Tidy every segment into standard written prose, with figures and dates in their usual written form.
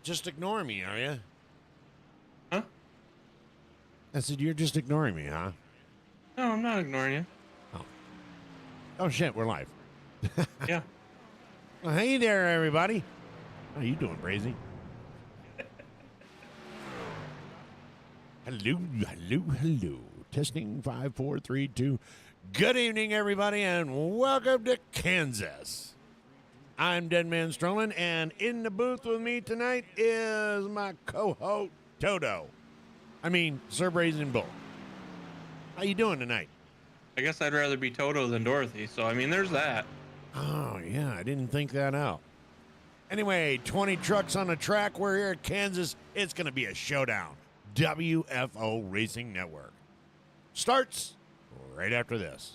Just ignore me, are you? Huh? I said, you're just ignoring me, huh? No, I'm not ignoring you. Oh, shit, we're live. Yeah. Well, hey there, everybody. How you doing, Brazy? Hello, hello, hello. Testing 5, 4, 3, 2. Good evening, everybody, and welcome to Kansas. I'm Deadman Strowman, and in the booth with me tonight is my co-host, Toto. Sir Brazen Bull. How you doing tonight? I guess I'd rather be Toto than Dorothy, so I mean, there's that. Oh, yeah, I didn't think that out. Anyway, 20 trucks on the track. We're here at Kansas. It's going to be a showdown. WFO Racing Network starts right after this.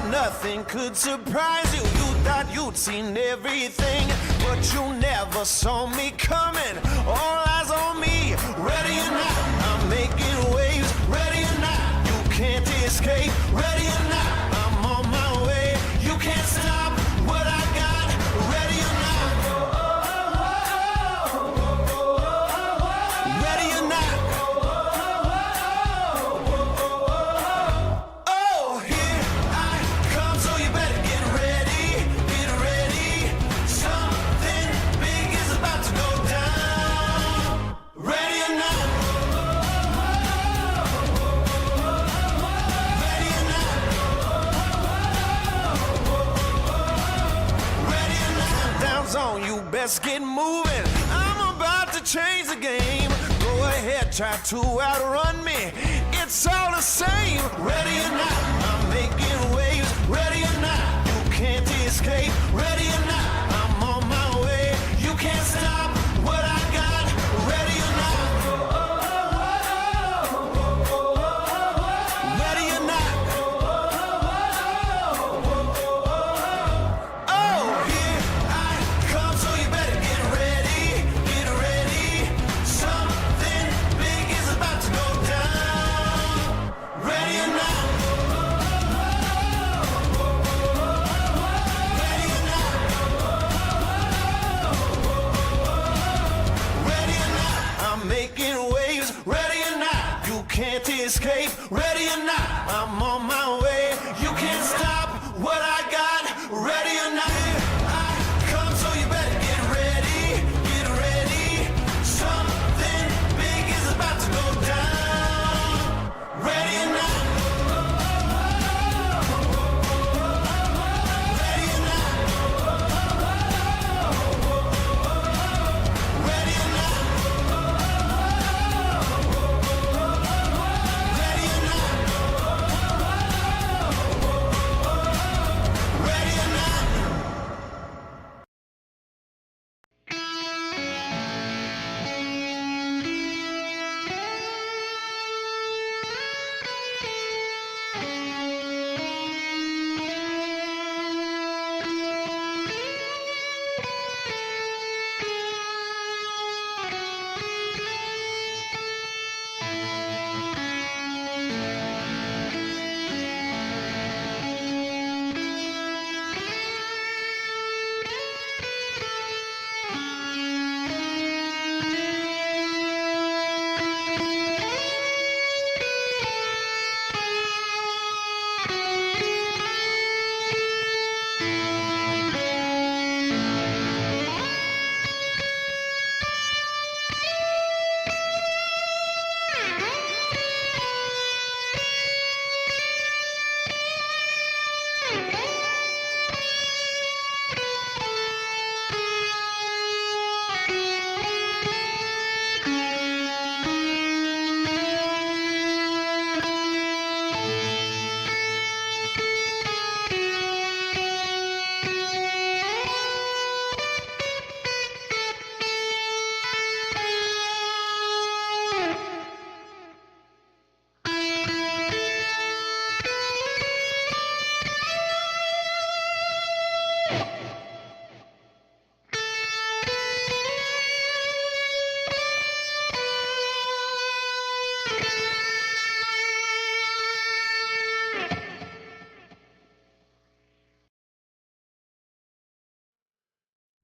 Nothing could surprise you. You thought you'd seen everything, but you never saw me coming. All eyes on me, ready or not, I'm making waves. Ready or not, you can't escape. Ready or not, I'm on my way. You can't stop what I got. Ready or not, ready or not. Oh, here I come, so you better get ready, get ready. Something big is about to go down. Ready or not? Ready or not? Ready or not? Down zone, you best get moving. I'm about to change the game. Go ahead, try to outrun me. It's all the same. Ready or not, I'm making waves. Ready or not, you can't escape. Ready or not, I'm on my way. You can't stop what I got. Ready or not. Ready or not. Oh, here I come, so you better get ready, get ready. Something big is about to go down. Ready or not. Ready or not. Ready or not. I'm making waves. Ready or not. You can't escape. Ready or not. I'm on my way. You can't stop what I got. Ready or not. Here I come, so you better get ready, get ready. Something big is about to go down. Ready or not. Ready or not. Ready or not. Ready or not. Ready or not.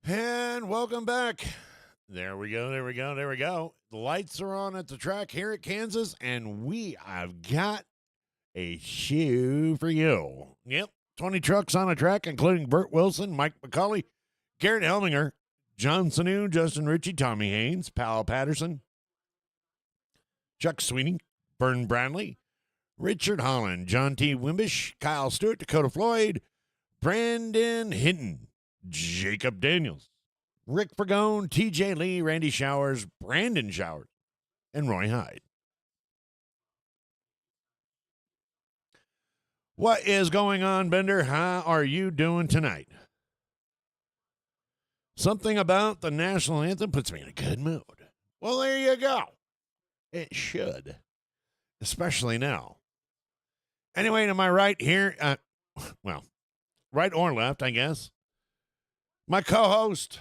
And welcome back. There we go. The lights are on at the track here at Kansas, and we have got a shoe for you. Yep, 20 trucks on a track, including Burt Wilson, Mike McCauley, Garrett Helminger, John Sanu, Justin Ritchie, Tommy Haynes, Powell Patterson, Chuck Sweeney, Vern Brandley, Richard Holland, John T. Wimbish, Kyle Stewart, Dakota Floyd, Brandon Hinton, Jacob Daniels, Rick Fergone, TJ Lee, Randy Showers, Brandon Showers, and Roy Hyde. What is going on, Bender? How are you doing tonight? Something about the national anthem puts me in a good mood. Well, there you go. It should, especially now. Anyway, to my right here, right or left, I guess, my co-host,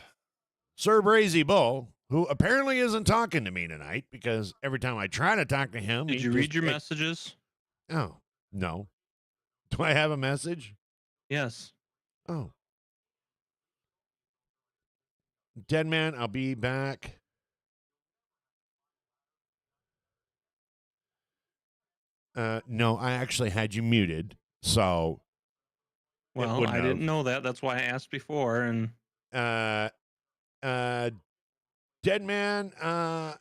Sir Brazy Bull, who apparently isn't talking to me tonight because every time I try to talk to him... Did you read your messages? Oh, no. Do I have a message? Yes. Oh. Dead man, I'll be back. No, I actually had you muted, so... Well, I didn't know that. That's why I asked before, and... Dead man, I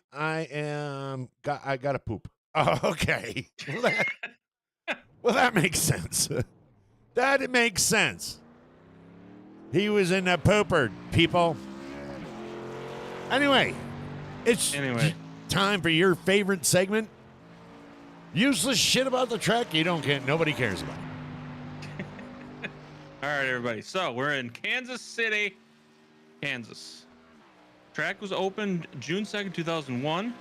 gotta poop. Oh, okay. Well, that makes sense. That makes sense. He was in a pooper, people. Anyway, it's time for your favorite segment. Useless shit about the track you don't care. Nobody cares about. All right, everybody. So we're in Kansas City, Kansas. Track was opened June 2nd, 2001.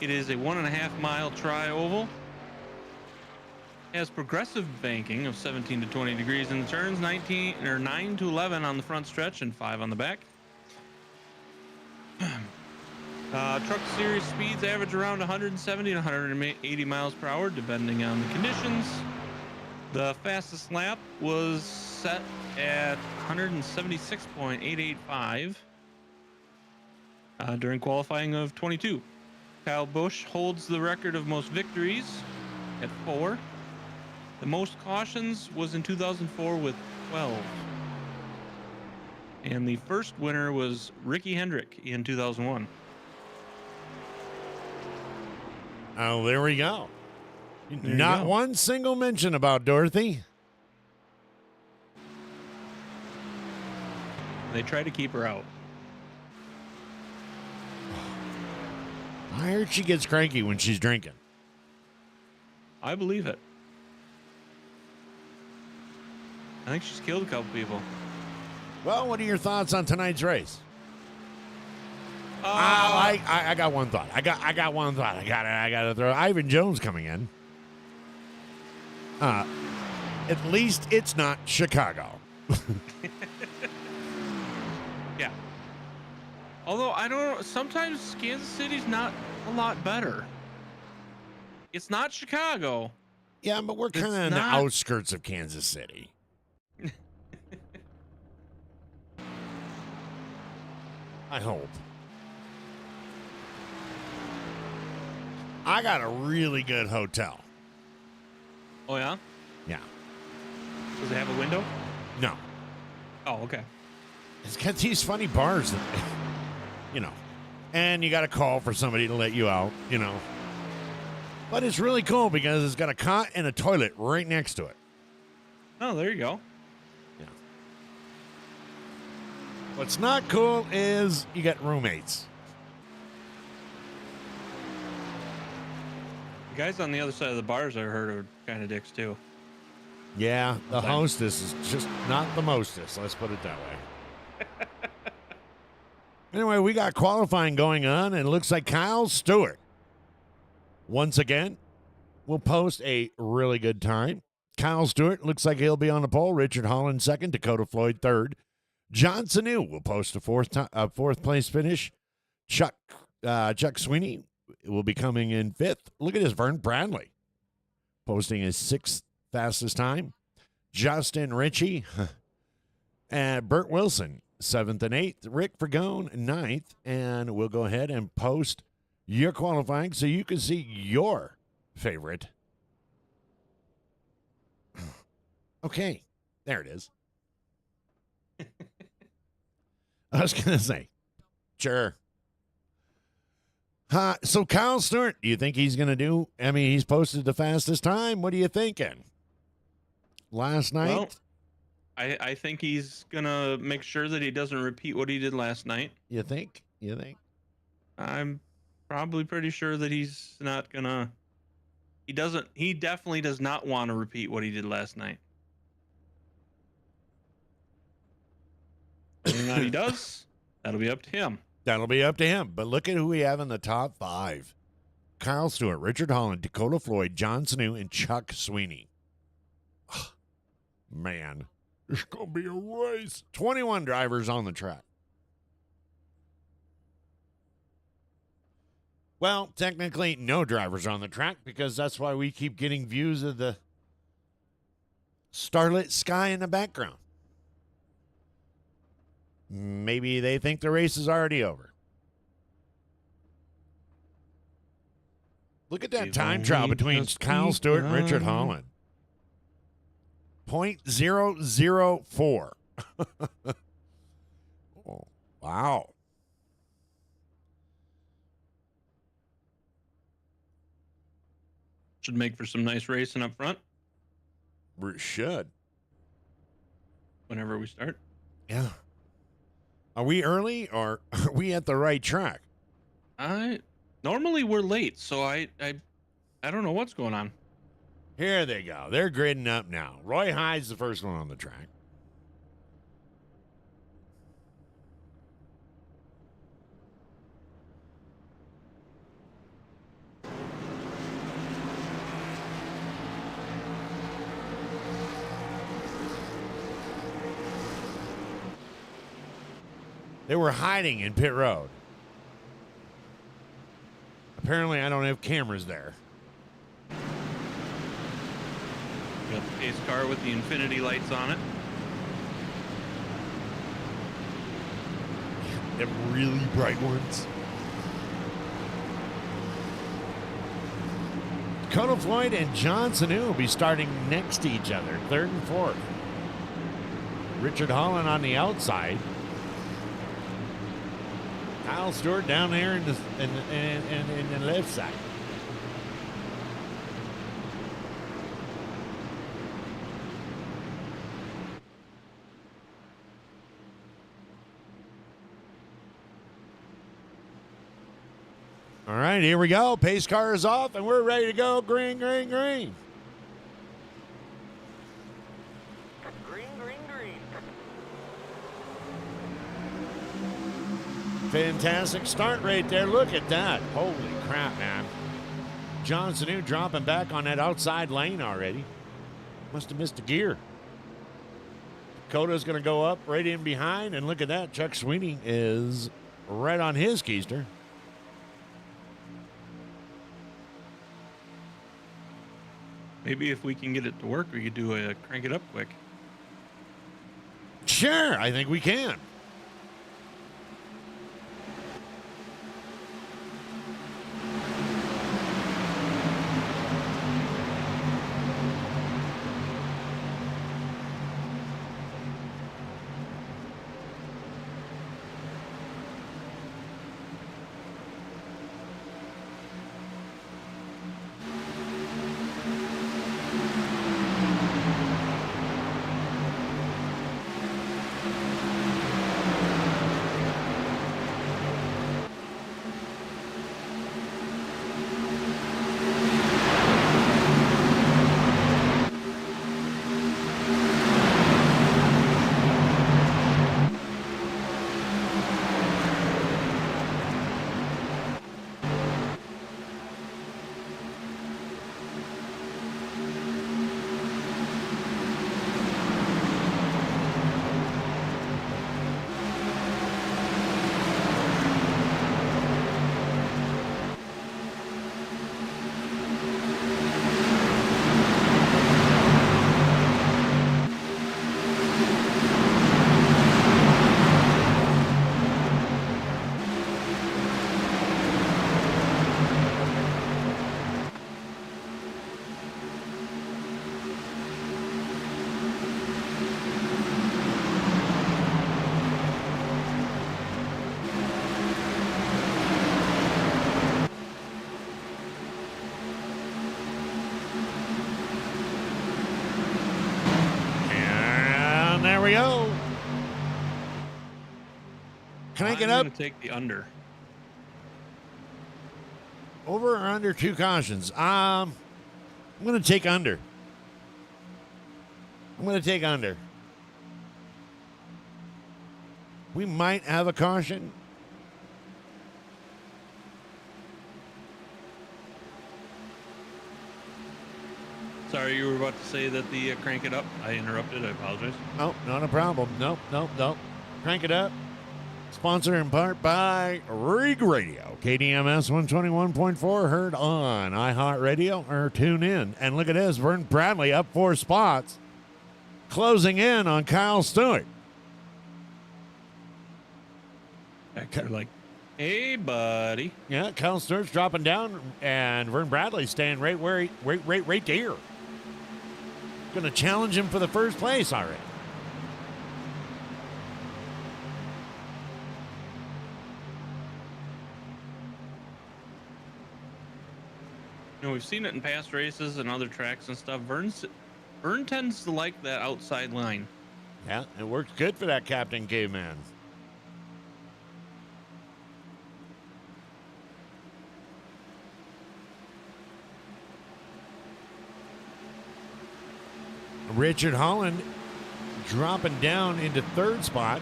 It is a 1.5 mile tri-oval. Has progressive banking of 17 to 20 degrees in the turns, 9 to 11 on the front stretch, and 5 on the back. Truck series speeds average around 170 to 180 miles per hour, depending on the conditions. The fastest lap was set at 176.885 during qualifying of 22. Kyle Busch holds the record of most victories at 4. The most cautions was in 2004 with 12. And the first winner was Ricky Hendrick in 2001. Oh, there we go. Not one single mention about Dorothy. They try to keep her out. I heard she gets cranky when she's drinking. I believe it. I think she's killed a couple people. Well, what are your thoughts on tonight's race? I got one thought. I got one thought. I got to throw Ivan Jones coming in. At least it's not Chicago. Yeah. Although I don't know, sometimes Kansas City's not a lot better. It's not Chicago. Yeah, but we're kind of in the outskirts of Kansas City. I hope. I got a really good hotel. Oh, yeah? Yeah. Does it have a window? No. Oh, okay. It's got these funny bars that, and you got to call for somebody to let you out, But it's really cool because it's got a cot and a toilet right next to it. Oh, there you go. Yeah. What's not cool is you got roommates. The guys on the other side of the bars I heard are kind of dicks too. Yeah, the hostess is just not the mostest. Let's put it that way. Anyway, we got qualifying going on, and it looks like Kyle Stewart, once again, will post a really good time. Kyle Stewart looks like he'll be on the pole. Richard Holland second. Dakota Floyd third. John Sanu will post a fourth place finish. Chuck Sweeney will be coming in fifth. Look at this, Vern Brandley posting his sixth fastest time. Justin Ritchie and Burt Wilson 7th and 8th. Rick Fragone, 9th. And we'll go ahead and post your qualifying so you can see your favorite. Okay, there it is. I was going to say, sure. So Kyle Stewart, do you think he's going to do? I mean, he's posted the fastest time. What are you thinking? Last night? Well, I think he's going to make sure that he doesn't repeat what he did last night. You think? I'm probably pretty sure that he's not going to. He definitely does not want to repeat what he did last night. Whether or not he does, that'll be up to him. That'll be up to him. But look at who we have in the top 5. Kyle Stewart, Richard Holland, Dakota Floyd, John Sanu, and Chuck Sweeney. Man, it's going to be a race. 21 drivers on the track. Well, technically, no drivers on the track because that's why we keep getting views of the starlit sky in the background. Maybe they think the race is already over. Look at that time trial between Kyle Stewart and Richard Holland. 0.004. Oh, wow. Should make for some nice racing up front. We should. Whenever we start. Yeah. Are we early or are we at the right track? Normally we're late, so I don't know what's going on. Here they go. They're gridding up now. Roy Hyde's the first one on the track. They were hiding in pit road. Apparently, I don't have cameras there. Got the pace car with the infinity lights on it. Them really bright ones. Dakota Floyd and John Sanu will be starting next to each other, 3rd and 4th. Richard Holland on the outside. Kyle Stewart down there in the left side. All right, here we go. Pace car is off, and we're ready to go. Green, green, green. Green, green, green. Fantastic start right there. Look at that. Holy crap, man. John Sanu dropping back on that outside lane already. Must have missed a gear. Dakota's going to go up right in behind, and look at that. Chuck Sweeney is right on his keister. Maybe if we can get it to work, we could do a crank it up quick. Sure, I think we can. we go. Crank it I'm up. going to take the under. Over or under 2 cautions? I'm going to take under. We might have a caution. Sorry, you were about to say that the crank it up. I interrupted. I apologize. Oh, not a problem. Nope. Crank it up. Sponsored in part by Rig Radio. KDMS 121.4, heard on iHeartRadio or tune in. And look at this, Vern Bradley up 4 spots, closing in on Kyle Stewart. They're like, hey, buddy. Yeah, Kyle Stewart's dropping down, and Vern Bradley's staying right where right there. Going to challenge him for the first place already. You know, we've seen it in past races and other tracks and stuff. Vern tends to like that outside line. Yeah, it works good for that Captain Caveman. Richard Holland dropping down into 3rd spot.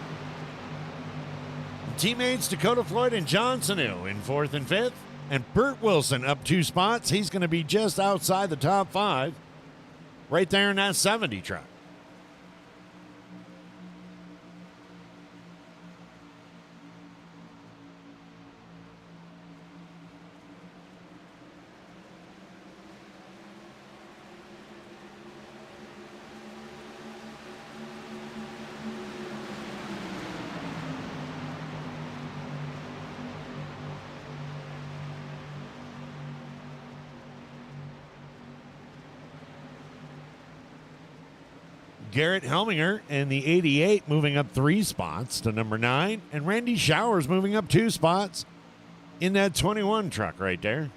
Teammates Dakota Floyd and John Sanu in 4th and 5th. And Burt Wilson up 2 spots. He's going to be just outside the top 5. Right there in that 70 truck. Garrett Helminger in the 88 moving up 3 spots to number 9. And Randy Showers moving up 2 spots in that 21 truck right there.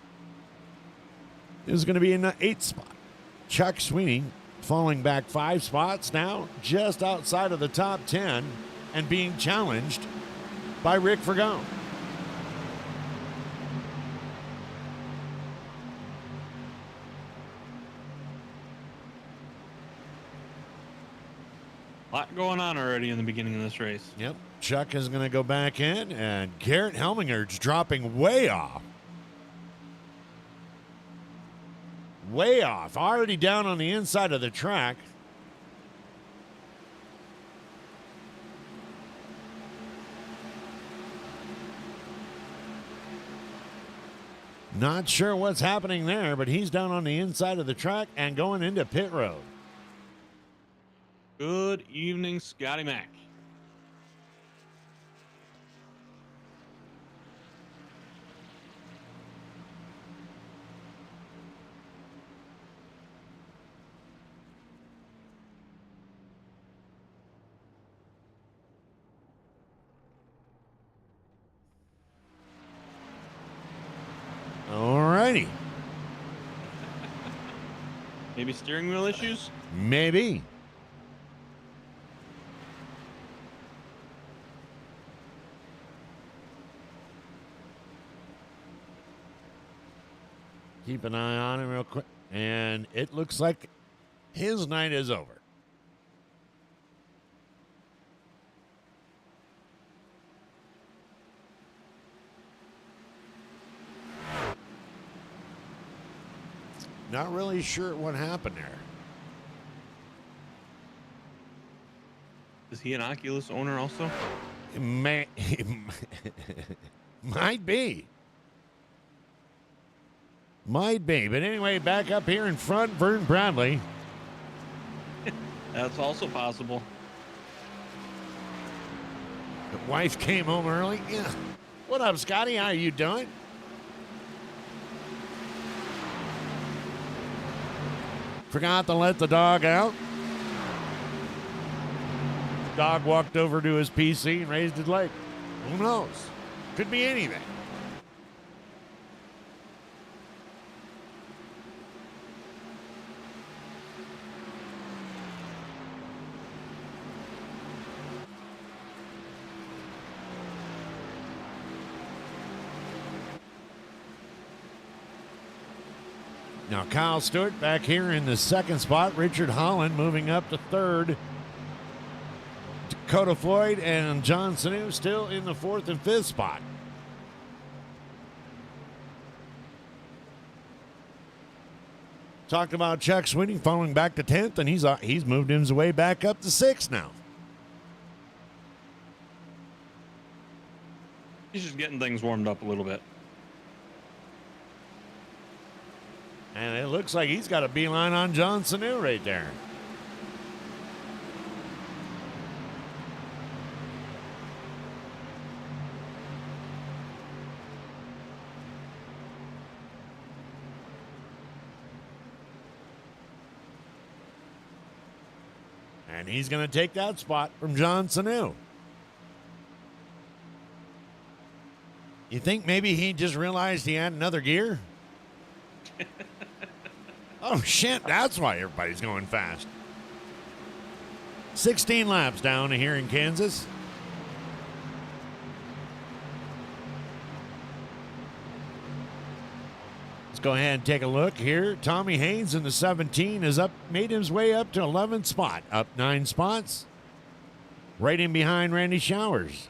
Is going to be in the 8th spot. Chuck Sweeney falling back 5 spots now, just outside of the top 10 and being challenged by Rick Fergone. A lot going on already in the beginning of this race. Yep. Chuck is going to go back in, and Garrett Helminger's dropping way off. Way off. Already down on the inside of the track. Not sure what's happening there, but he's down on the inside of the track and going into pit road. Good evening, Scotty Mac. All righty. Maybe steering wheel issues? Maybe. Keep an eye on him real quick. And it looks like his night is over. Not really sure what happened there. Is he an Oculus owner also? Might be. Might be. But anyway, back up here in front, Vern Bradley. That's also possible. The wife came home early. Yeah. What up, Scotty? How are you doing? Forgot to let the dog out. Dog walked over to his PC and raised his leg. Who knows? Could be anything. Now Kyle Stewart back here in the second spot. Richard Holland moving up to third. Dakota Floyd and John Sanu still in the fourth and fifth spot. Talked about Chuck Sweeney falling back to 10th, and he's moved his way back up to 6th now. He's just getting things warmed up a little bit. And it looks like he's got a beeline on John Sanu right there. And he's going to take that spot from John Sanu. You think maybe he just realized he had another gear? Oh, shit. That's why everybody's going fast. 16 laps down here in Kansas. Let's go ahead and take a look here. Tommy Haynes in the 17 is up, made his way up to 11th spot, up 9 spots. Right in behind Randy Showers.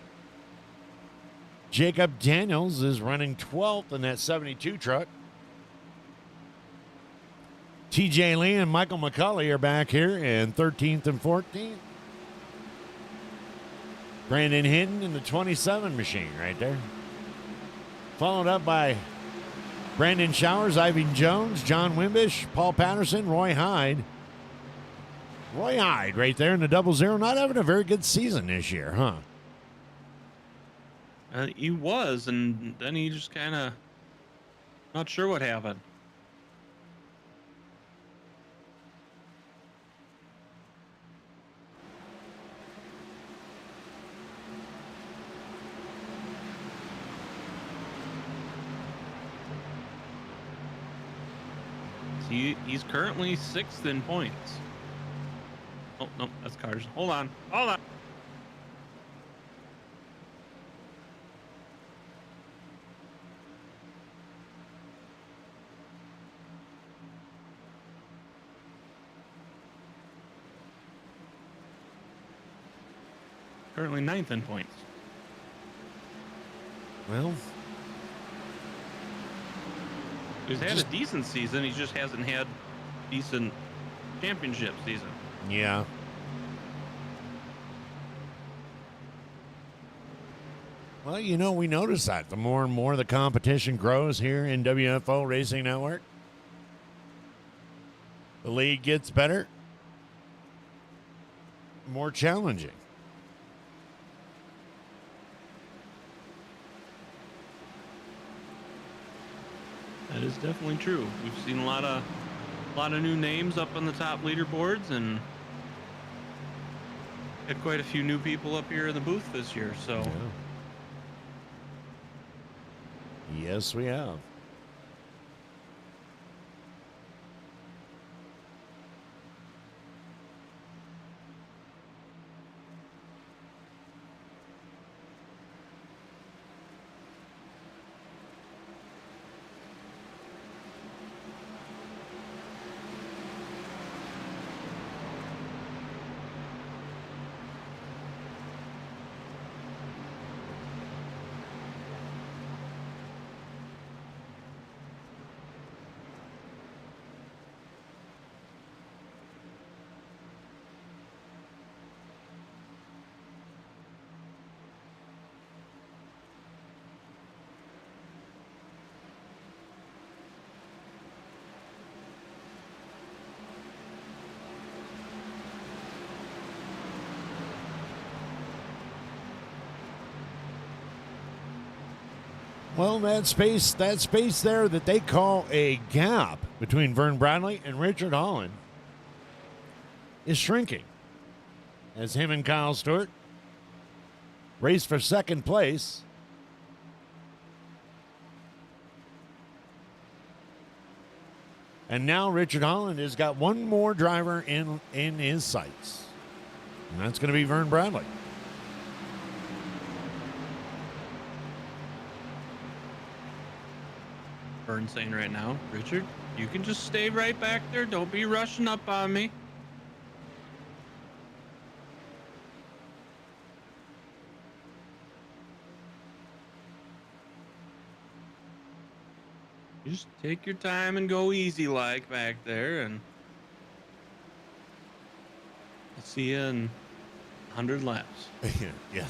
Jacob Daniels is running 12th in that 72 truck. TJ Lee and Michael McCulley are back here in 13th and 14th. Brandon Hinton in the 27 machine right there. Followed up by Brandon Showers, Ivan Jones, John Wimbish, Paul Patterson, Roy Hyde. Roy Hyde right there in the 00, not having a very good season this year, huh? He was, and then he just kind of not sure what happened. He's currently 6th in points. Oh, no, that's cars. Hold on. Hold on. Currently 9th in points. Well, he's had a decent season. He just hasn't had decent championship season. yeah. Well, you know, we notice that the more and more the competition grows here in WFO Racing Network, the league gets better, more challenging. That is definitely true. We've seen a lot of new names up on the top leaderboards, and had quite a few new people up here in the booth this year. So, Yeah. Yes, we have. Well, that space there that they call a gap between Vern Bradley and Richard Holland is shrinking as him and Kyle Stewart race for second place. And now Richard Holland has got one more driver in his sights, and that's going to be Vern Bradley. Vern's saying right now, Richard, You can just stay right back there. Don't be rushing up on me. Just take your time and go easy like back there, and I'll see you in 100 laps. Yeah.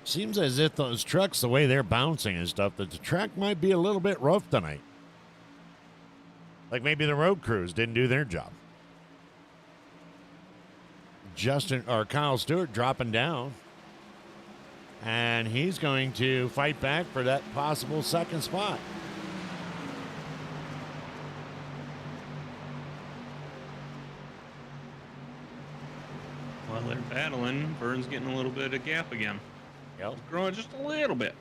Seems as if those trucks, the way they're bouncing and stuff, that the track might be a little bit rough tonight. Like maybe the road crews didn't do their job. Kyle Stewart dropping down. And he's going to fight back for that possible second spot. While they're battling, Vern's getting a little bit of gap again. Yep. It's growing just a little bit.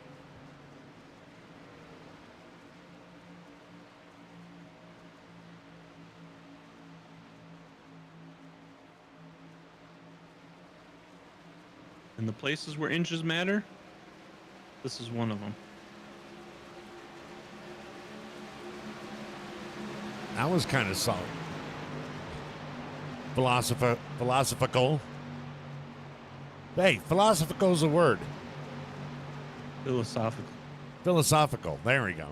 And the places where inches matter, this is one of them. That was kind of solid. Philosophical. Hey, philosophical is a word. Philosophical. Philosophical. There we go.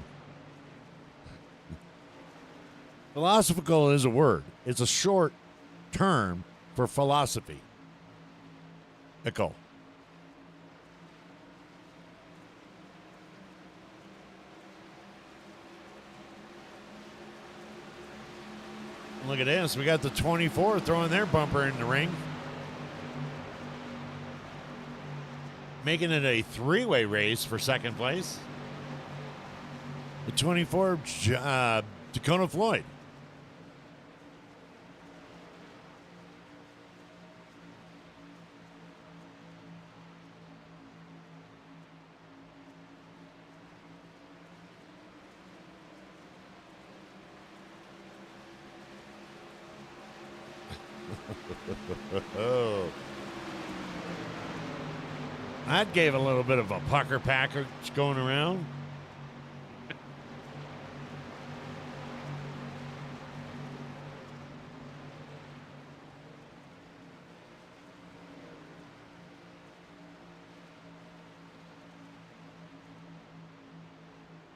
Philosophical is a word. It's a short term for philosophy. Nicole. Look at this. We got the 24 throwing their bumper in the ring. Making it a three-way race for second place. The 24, Dakota Floyd. Oh. That gave a little bit of a pucker package going around.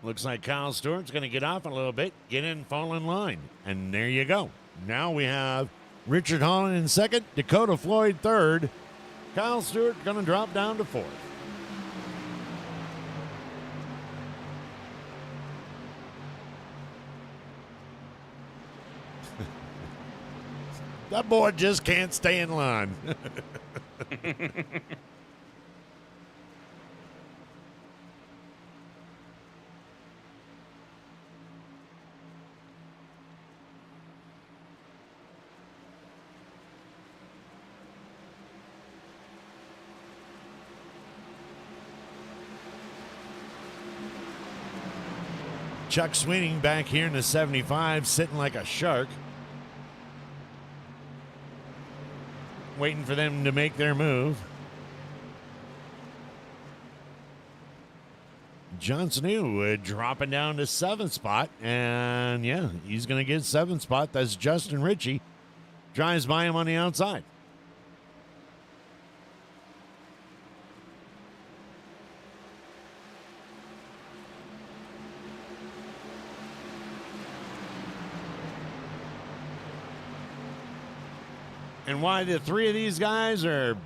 Looks like Kyle Stewart's going to get off a little bit, get in, fall in line. And there you go. Now we have Richard Holland in second, Dakota Floyd third. Kyle Stewart going to drop down to fourth. That boy just can't stay in line. Chuck Sweeney back here in the 75, sitting like a shark. Waiting for them to make their move. Johnson New dropping down to seventh spot. And yeah, he's going to get seventh spot. That's Justin Ritchie. Drives by him on the outside. And why the three of these guys are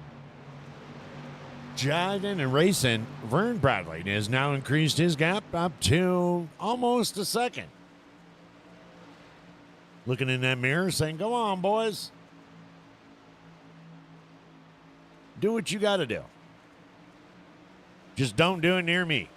jogging and racing, Vern Bradley has now increased his gap up to almost a second. Looking in that mirror saying, go on, boys. Do what you got to do. Just don't do it near me.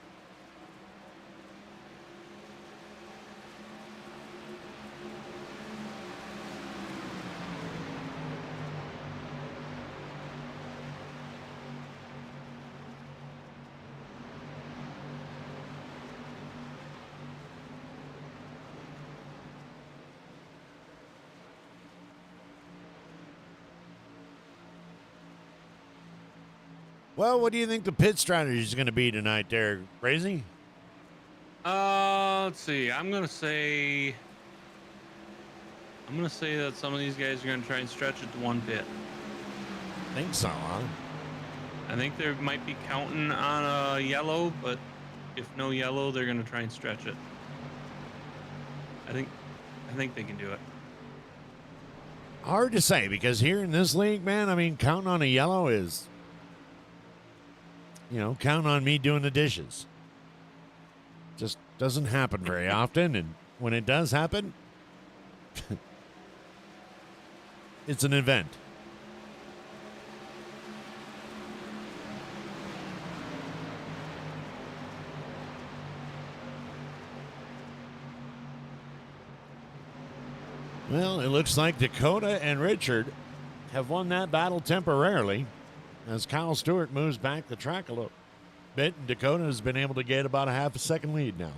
Well, what do you think the pit strategy is going to be tonight there, Crazy? Let's see. I'm gonna say that some of these guys are gonna try and stretch it to one pit. Think so, huh? I think they might be counting on a yellow, but if no yellow, they're gonna try and stretch it. I think they can do it. Hard to say, because here in this league, man, I mean, counting on a yellow is, counting on me doing the dishes. Just doesn't happen very often, and when it does happen, it's an event. Well, it looks like Dakota and Richard have won that battle temporarily as Kyle Stewart moves back the track a little bit, and Dakota has been able to get about a half a second lead now.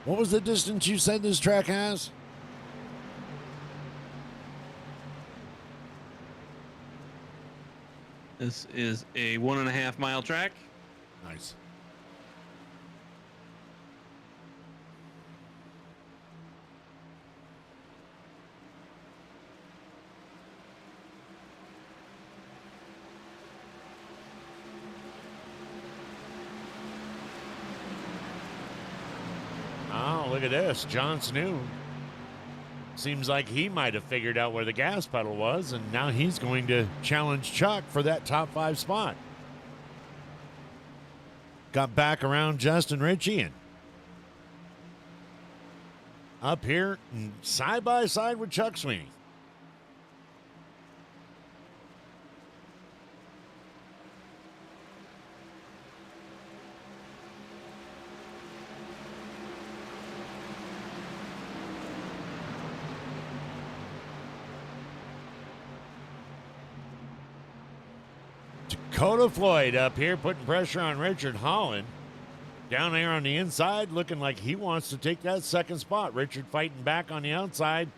What was the distance you said this track has? This is a 1.5 mile track. Nice. Oh, look at this. John Snow. Seems like he might have figured out where the gas pedal was, and now he's going to challenge Chuck for that top 5 spot. Got back around Justin Ritchie and up here side by side with Chuck Sweeney. Dakota Floyd up here putting pressure on Richard Holland. Down there on the inside, looking like he wants to take that second spot. Richard fighting back on the outside.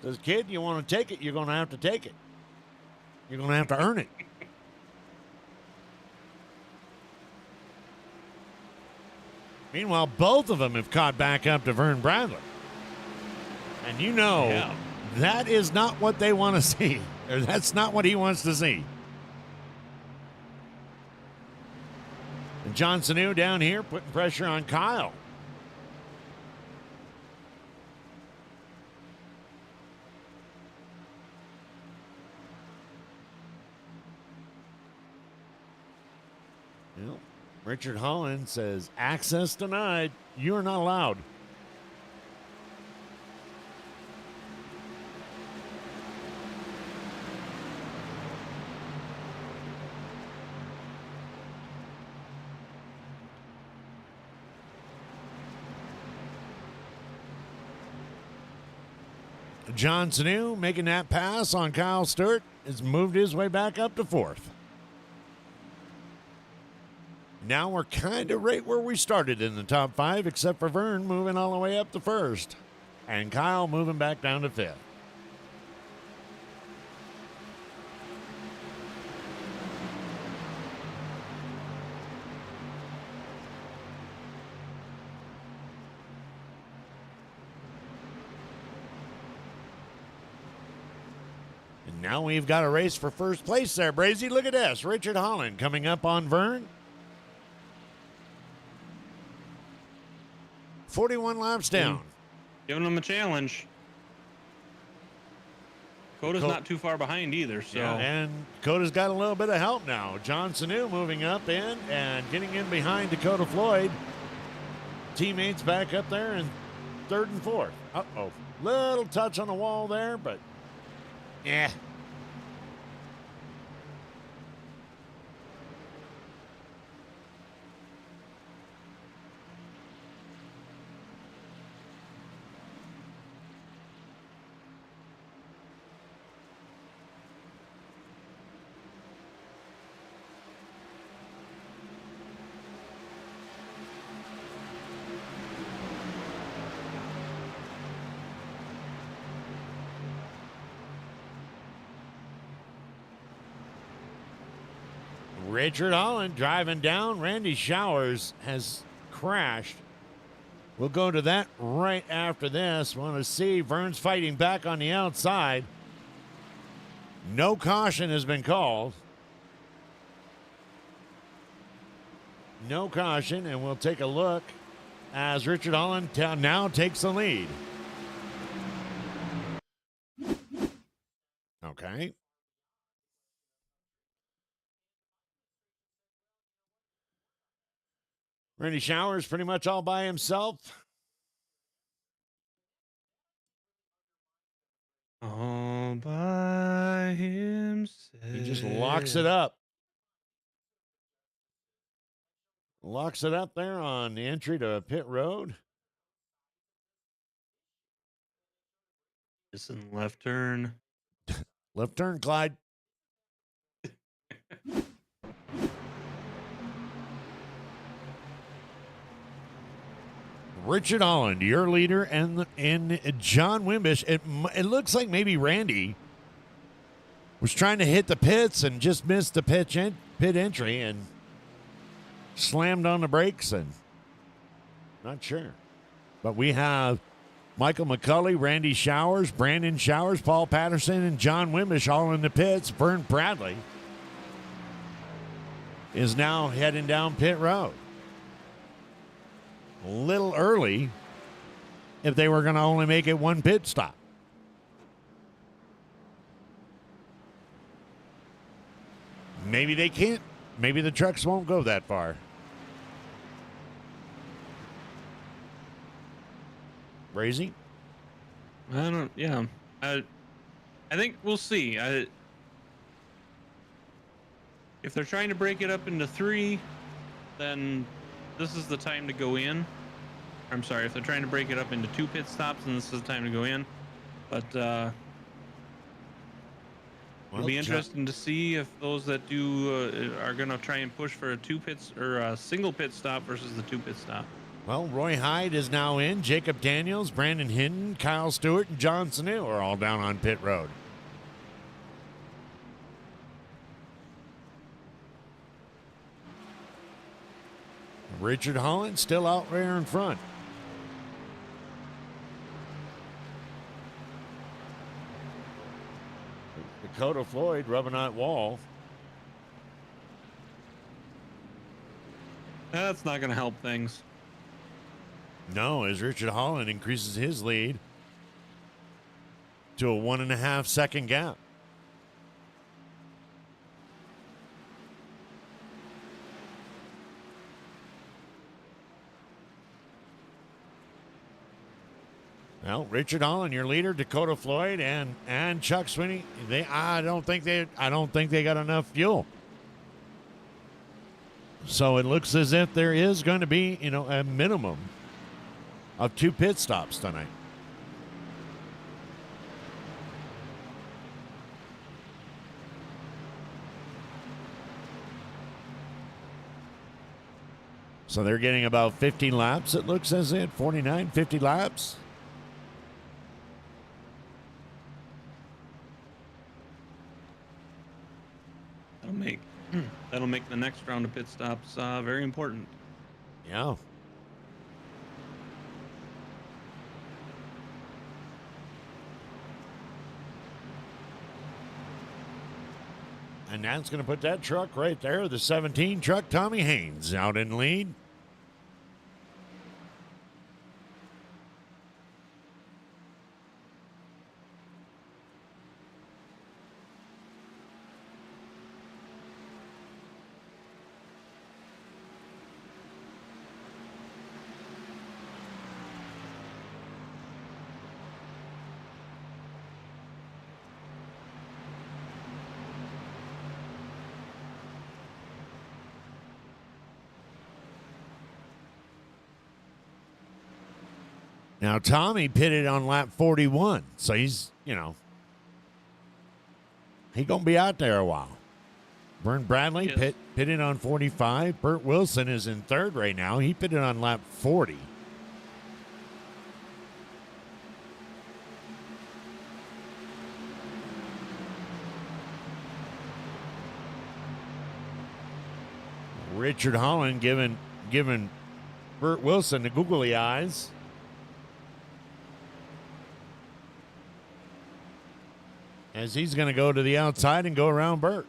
Says, kid, you want to take it, you're going to have to take it. You're going to have to earn it. Meanwhile, both of them have caught back up to Vern Bradley. And that is not what they want to see. Or that's not what he wants to see. And John Sanu down here putting pressure on Kyle. Well, Richard Holland says, access denied. You are not allowed. John Sanu making that pass on Kyle Stewart has moved his way back up to 4th. Now we're kind of right where we started in the top 5, except for Vern moving all the way up to 1st. And Kyle moving back down to 5th. Now we've got a race for first place there, Brazy. Look at this. Richard Holland coming up on Vern. 41 laps down. Giving him a challenge. Coda's not too far behind either. So and Dakota's got a little bit of help now. John Sanu moving up in and getting in behind Dakota Floyd. Teammates back up there in 3rd and 4th. Uh-oh. Little touch on the wall there, but yeah. Richard Holland driving down. Randy Showers has crashed. We'll go to that right after this. Want to see Vern's fighting back on the outside. No caution has been called. No caution, and we'll take a look as Richard Holland now takes the lead. Okay. Randy Showers pretty much all by himself. All by himself. He just locks it up. Locks it up there on the entry to pit road. Listen, left turn. Left turn, Clyde. Richard Holland, your leader, and John Wimbish. It looks like maybe Randy was trying to hit the pits and just missed the pit entry and slammed on the brakes, and not sure. But we have Michael McCulley, Randy Showers, Brandon Showers, Paul Patterson, and John Wimbish all in the pits. Vern Bradley is now heading down pit road. A little early if they were going to only make it one pit stop. Maybe they can't. Maybe the trucks won't go that far. Brazy? I think we'll see. If they're trying to break it up into 3, then this is the time to go in. I'm sorry, if they're trying to break it up into 2 pit stops, then this is the time to go in. But it'll be interesting to see if those that do are going to try and push for a 2 pits or a single pit stop versus the 2 pit stop. Well, Roy Hyde is now in. Jacob Daniels, Brandon Hinton, Kyle Stewart, and John Sanu are all down on pit road. Richard Holland still out there in front. Dakota Floyd rubbing that wall. That's not going to help things. No, as Richard Holland increases his lead to a 1.5 second gap. Well, Richard Holland, your leader, Dakota Floyd, and Chuck Swinney. I don't think they got enough fuel. So it looks as if there is going to be, a minimum of 2 pit stops tonight. So they're getting about 50 laps, it looks as if, 49, 50 laps. That'll make the next round of pit stops very important. Yeah. And that's going to put that truck right there, the 17 truck, Tommy Haynes, out in lead. Now, Tommy pitted on lap 41, so he's, he going to be out there a while. Vern Bradley pitted on 45. Burt Wilson is in third right now. He pitted on lap 40. Richard Holland giving Burt Wilson the googly eyes. As he's going to go to the outside and go around Burt.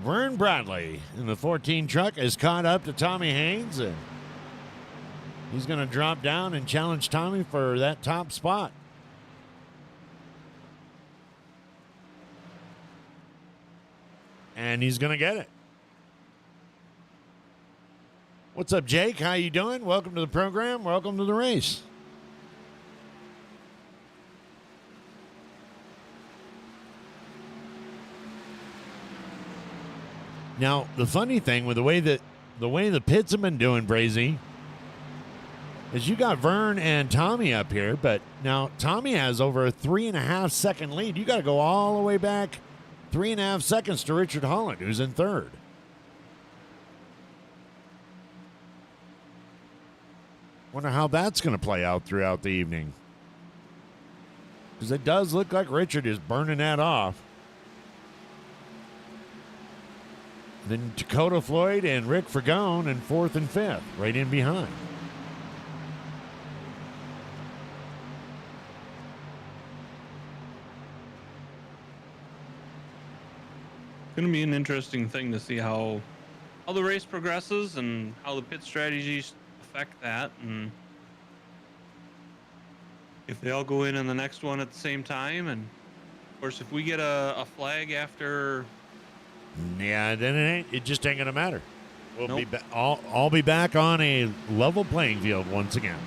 Vern Bradley in the 14 truck is caught up to Tommy Haynes, and he's going to drop down and challenge Tommy for that top spot. And he's going to get it. What's up, Jake? How you doing? Welcome to the program. Welcome to the race. Now, the funny thing with the way the pits have been doing, Brazy, is you got Vern and Tommy up here, but now Tommy has over a 3.5 second lead. You got to go all the way back 3.5 seconds to Richard Holland, who's in third. Wonder how that's going to play out throughout the evening. Because it does look like Richard is burning that off. Then Dakota Floyd and Rick Fragone in fourth and fifth, right in behind. Going to be an interesting thing to see how the race progresses and how the pit strategies affect that, and if they all go in the next one at the same time. And of course, if we get a flag after, yeah, then it just ain't gonna matter. We'll Nope. be I'll be back on a level playing field once again.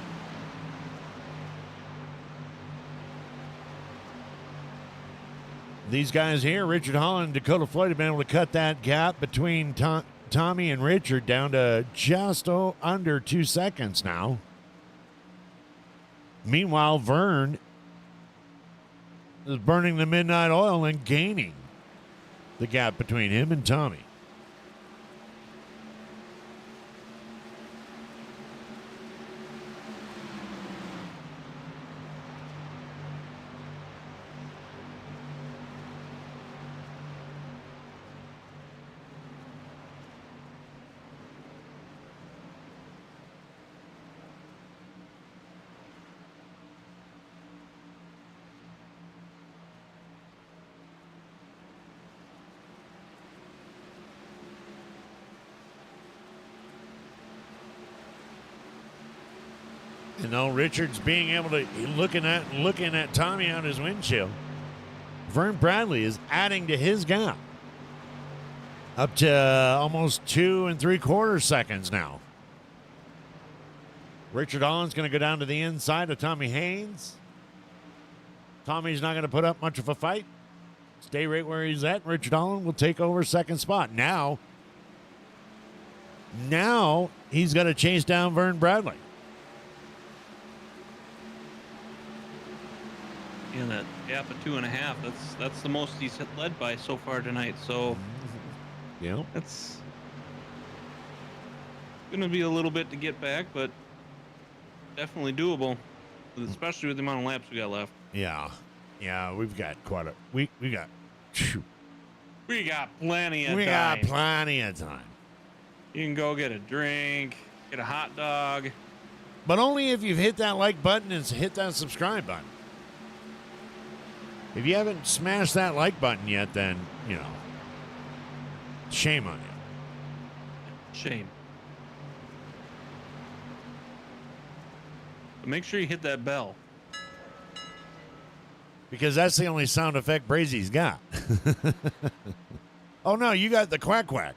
These guys here, Richard Holland and Dakota Floyd, have been able to cut that gap between Tommy and Richard down to just under 2 seconds now. Meanwhile, Vern is burning the midnight oil and gaining the gap between him and Tommy. You know, Richard's being able to looking at Tommy on his windshield. Vern Bradley is adding to his gap up to almost 2 3/4 seconds now. Richard Holland's going to go down to the inside of Tommy Haynes. Tommy's not going to put up much of a fight. Stay right where he's at. Richard Holland will take over second spot. Now he's got to chase down Vern Bradley. in that gap of 2.5, that's the most he's led by so far tonight. So yeah, it's going to be a little bit to get back, but definitely doable, especially with the amount of laps we got left. Yeah, we've got quite a we got plenty of time. We got plenty of time. You can go get a drink, get a hot dog. But only if you've hit that like button and hit that subscribe button. If you haven't smashed that like button yet, then, shame on you. Shame. But make sure you hit that bell. Because that's the only sound effect Brazy's got. Oh, no, you got the quack quack.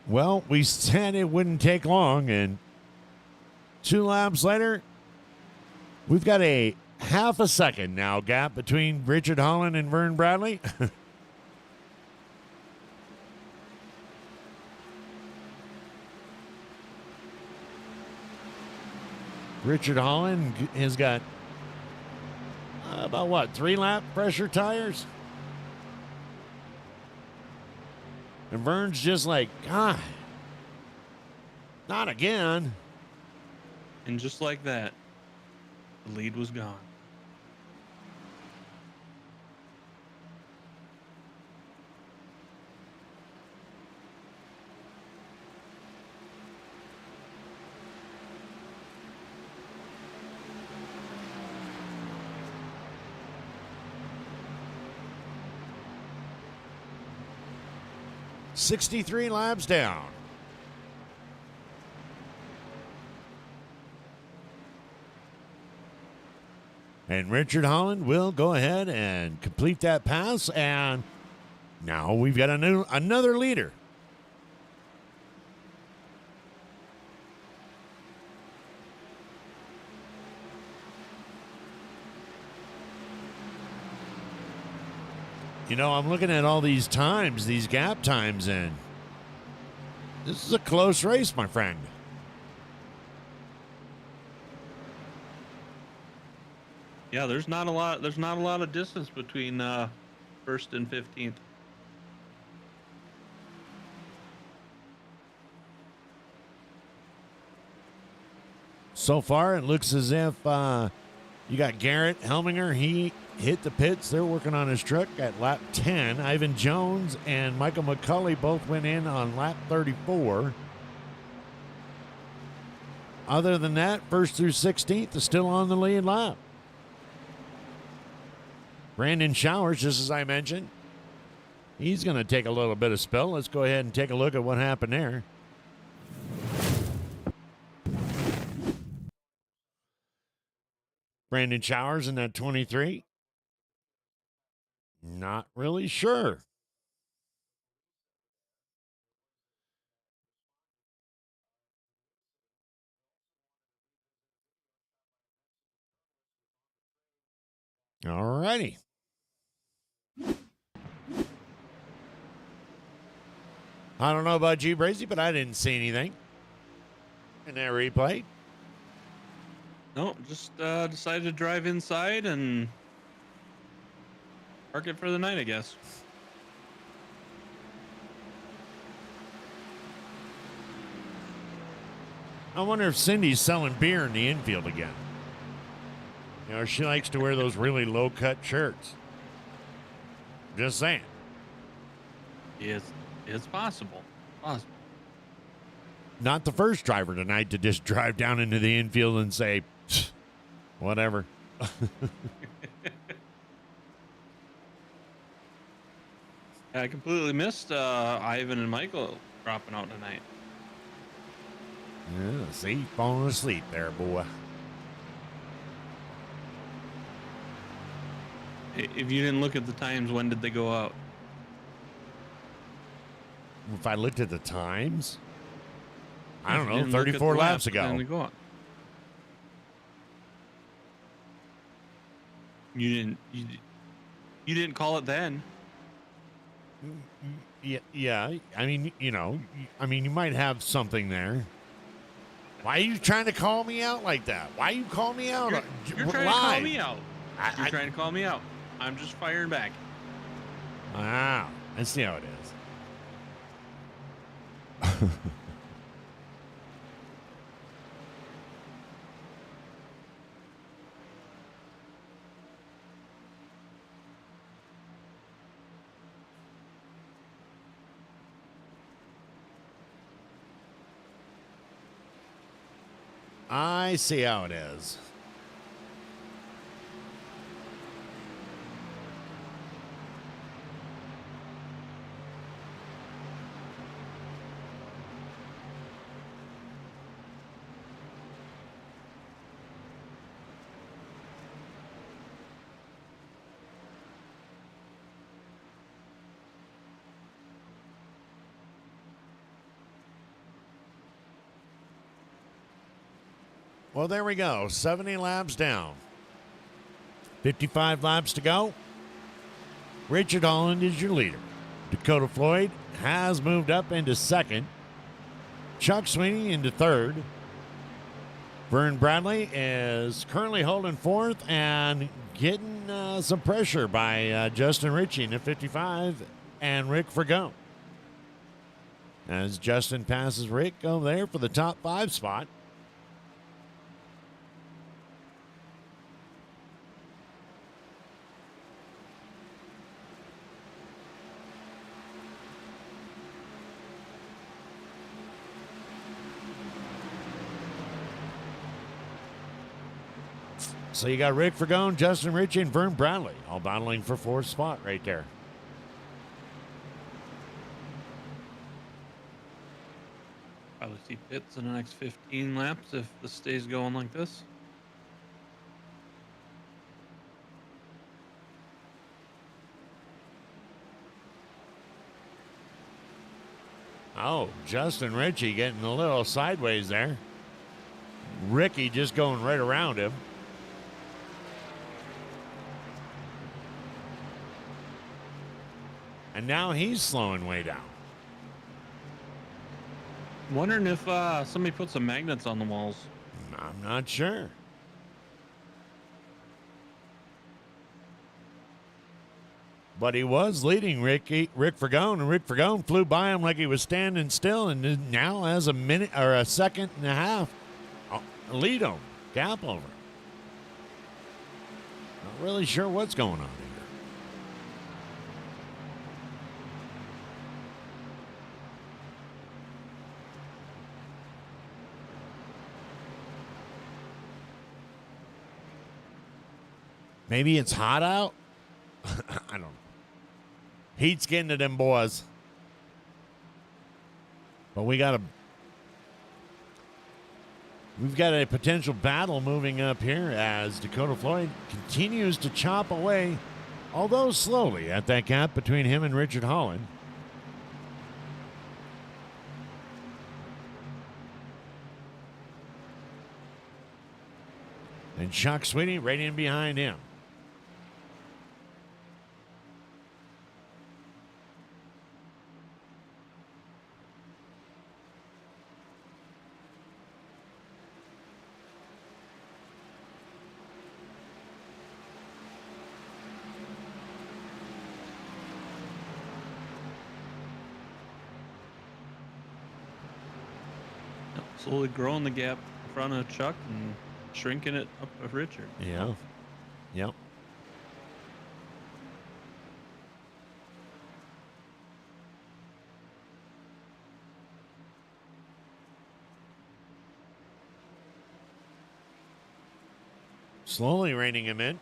Well, we said it wouldn't take long, and 2 laps later, we've got a half a second now gap between Richard Holland and Vern Bradley. Richard Holland has got about what, 3-lap pressure tires? And Vern's just like, God, not again. And just like that, the lead was gone. "63 laps down." And Richard Holland will go ahead and complete that pass. And now we've got another leader. You know, I'm looking at all these times, these gap times, and this is a close race, my friend. Yeah, there's not a lot of distance between first and 15th. So far, it looks as if you got Garrett Helminger. He hit the pits. They're working on his truck at lap 10. Ivan Jones and Michael McCulley both went in on lap 34. Other than that, first through 16th is still on the lead lap. Brandon Showers, just as I mentioned, he's going to take a little bit of spill. Let's go ahead and take a look at what happened there. Brandon Showers in that 23. Not really sure. All righty. I don't know about you, Brazy, but I didn't see anything in that replay. No, just decided to drive inside and park it for the night, I guess. I wonder if Cindy's selling beer in the infield again. You know, she likes to wear those really low-cut shirts. Just saying. It's possible. Possible. Not the first driver tonight to just drive down into the infield and say, whatever. I completely missed Ivan and Michael dropping out tonight. Yeah, see, falling asleep there, boy. If you didn't look at the times, when did they go out? If I looked at the times, I don't If you know, didn't look at 34 the laps laps, ago. then they go out. You didn't call it then. Yeah. I mean, you know, you might have something there. Why are you trying to call me out like that? Why you call me out? You're trying to call me out. You're I- trying to call me out. I'm just firing back. Wow. I see how it is. I see how it is. Well, there we go. 70 laps down. 55 laps to go. Richard Holland is your leader. Dakota Floyd has moved up into second. Chuck Sweeney into third. Vern Bradley is currently holding fourth and getting some pressure by Justin Ritchie in the 55 and Rick Fergone. As Justin passes Rick over there for the top 5 spot. So you got Rick Fergone, Justin Ritchie, and Vern Bradley all battling for 4th spot right there. Probably see pits in the next 15 laps if this stays going like this. Oh, Justin Ritchie getting a little sideways there. Ricky just going right around him. And now he's slowing way down. Wondering if somebody put some magnets on the walls. I'm not sure. But he was leading Rick Fergone, and Rick Fergone flew by him like he was standing still, and now has a minute or a second and a half lead him, gap over. Not really sure what's going on here. Maybe it's hot out? I don't know. Heat's getting to them boys. But we've got a potential battle moving up here as Dakota Floyd continues to chop away, although slowly, at that gap between him and Richard Holland. And Chuck Sweeney right in behind him. Slowly growing the gap in front of Chuck and shrinking it up of Richard. Yeah. Yep. Slowly reining him in.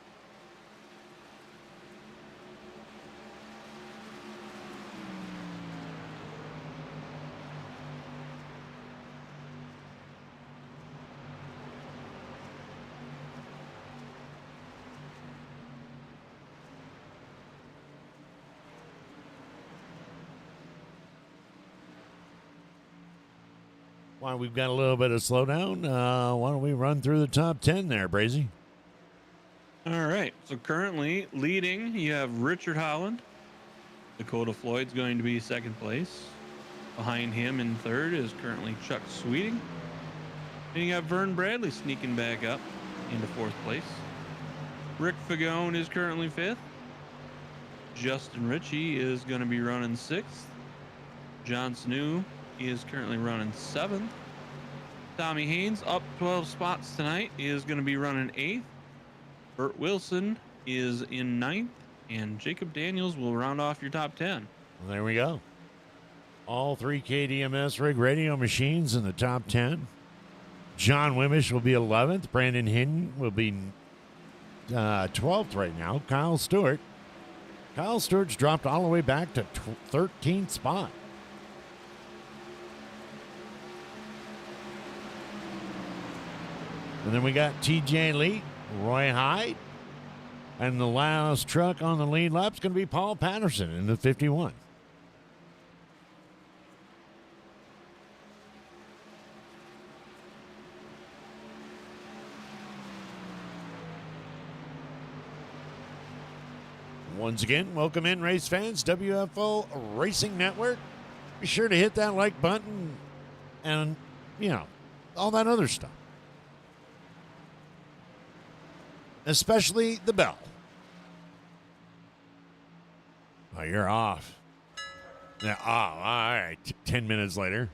While we've got a little bit of slowdown, why don't we run through the top 10 there, Brazy? All right. So currently leading, you have Richard Holland. Dakota Floyd's going to be second place. Behind him in third is currently Chuck Sweeting. Then you have Vern Bradley sneaking back up into 4th place. Rick Fergone is currently 5th. Justin Ritchie is going to be running 6th. John Snew is currently running 7th. Tommy Haynes up 12 spots tonight is going to be running 8th. Burt Wilson is in 9th, and Jacob Daniels will round off your top 10. Well, there we go. All 3 KDMS rig radio machines in the top 10. John Wimmish will be 11th. Brandon Hinton will be 12th right now. Kyle Stewart's dropped all the way back to 13th spot. And then we got TJ Lee, Roy Hyde, and the last truck on the lead lap is going to be Paul Patterson in the 51. Once again, welcome in, race fans. WFO Racing Network. Be sure to hit that like button and, all that other stuff. Especially the bell. Oh, you're off. Yeah, all right. 10 minutes later.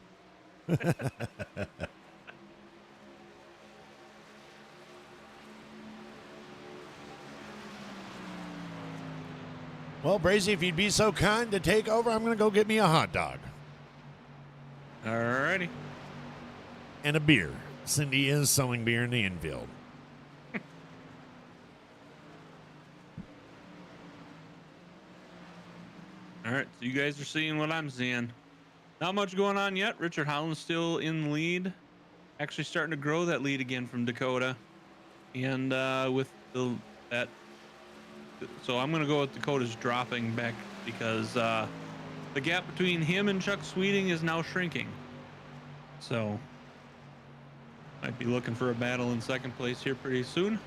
Well, Brazy, if you'd be so kind to take over, I'm going to go get me a hot dog. Alrighty. And a beer. Cindy is selling beer in the infield. All right, so you guys are seeing what I'm seeing. Not much going on yet. Richard Holland's still in the lead. Actually starting to grow that lead again from Dakota. And so I'm going to go with Dakota's dropping back because the gap between him and Chuck Sweeting is now shrinking. So might be looking for a battle in second place here pretty soon.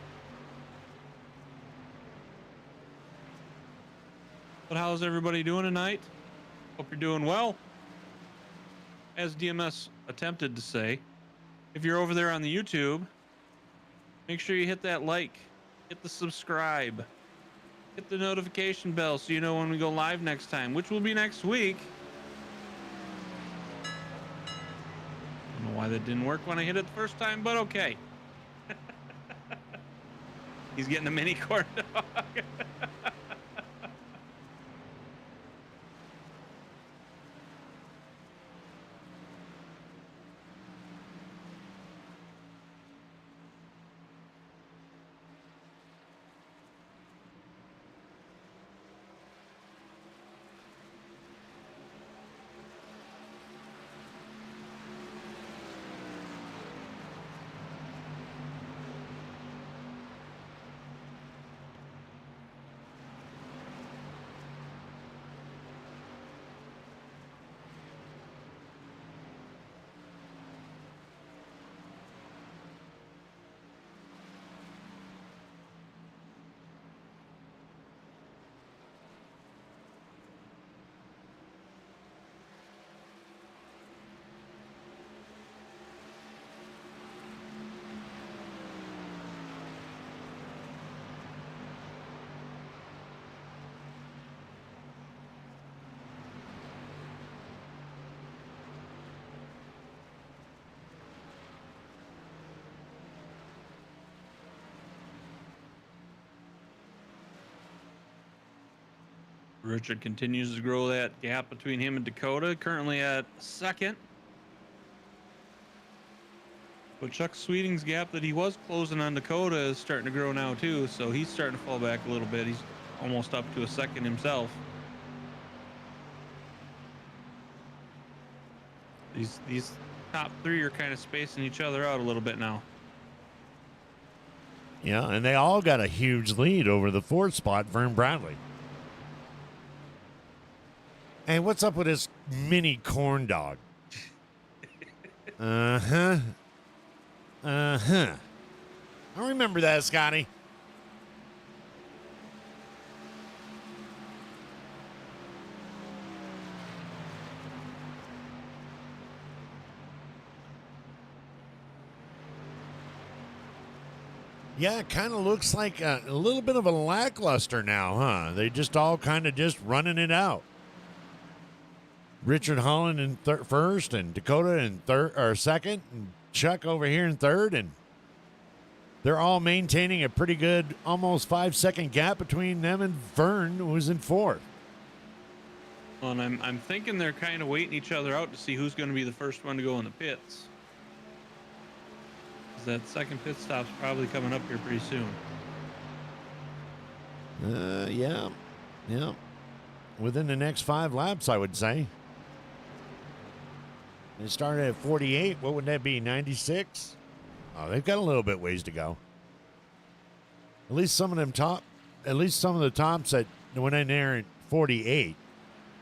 But how's everybody doing tonight? Hope you're doing well. As DMS attempted to say, if you're over there on the YouTube, make sure you hit that like, hit the subscribe, hit the notification bell so you know when we go live next time, which will be next week. I don't know why that didn't work when I hit it the first time, but okay. He's getting a mini corn dog. Richard continues to grow that gap between him and Dakota, currently at second. But Chuck Sweeting's gap that he was closing on Dakota is starting to grow now too, so he's starting to fall back a little bit. He's almost up to a second himself. These top three are kind of spacing each other out a little bit now. Yeah, and they all got a huge lead over the fourth spot, Vern Bradley. Hey, what's up with this mini corn dog? I remember that, Scotty. Yeah, it kind of looks like a little bit of a lackluster now, huh? They just all kind of just running it out. Richard Holland in first, and Dakota in third or second, and Chuck over here in third, and they're all maintaining a pretty good, almost 5-second gap between them and Vern, who's in fourth. Well, and I'm thinking they're kind of waiting each other out to see who's going to be the first one to go in the pits. 'Cause that second pit stop's probably coming up here pretty soon. Yeah. Within the next 5 laps, I would say. They started at 48. What would that be? 96? Oh, they've got a little bit ways to go. At least some of the tops that went in there at 48.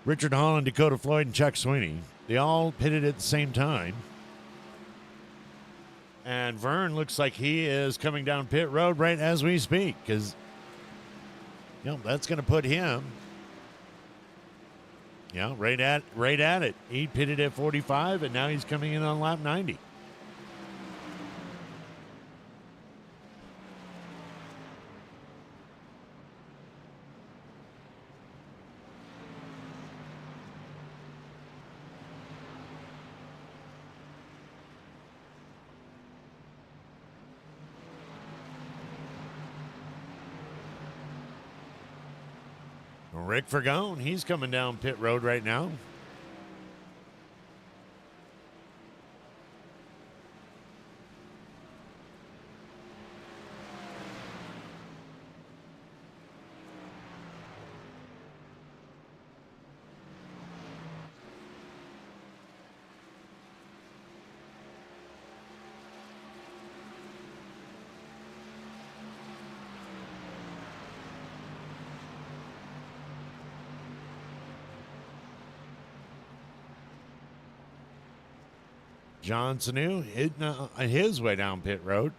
Richard Holland, Dakota Floyd, and Chuck Sweeney. They all pitted at the same time. And Vern looks like he is coming down pit road right as we speak, because That's going to put him. Yeah, right at it. He pitted at 45, and now he's coming in on lap 90. Rick Fergone, he's coming down pit road right now. John Sanu hitting his way down pit road.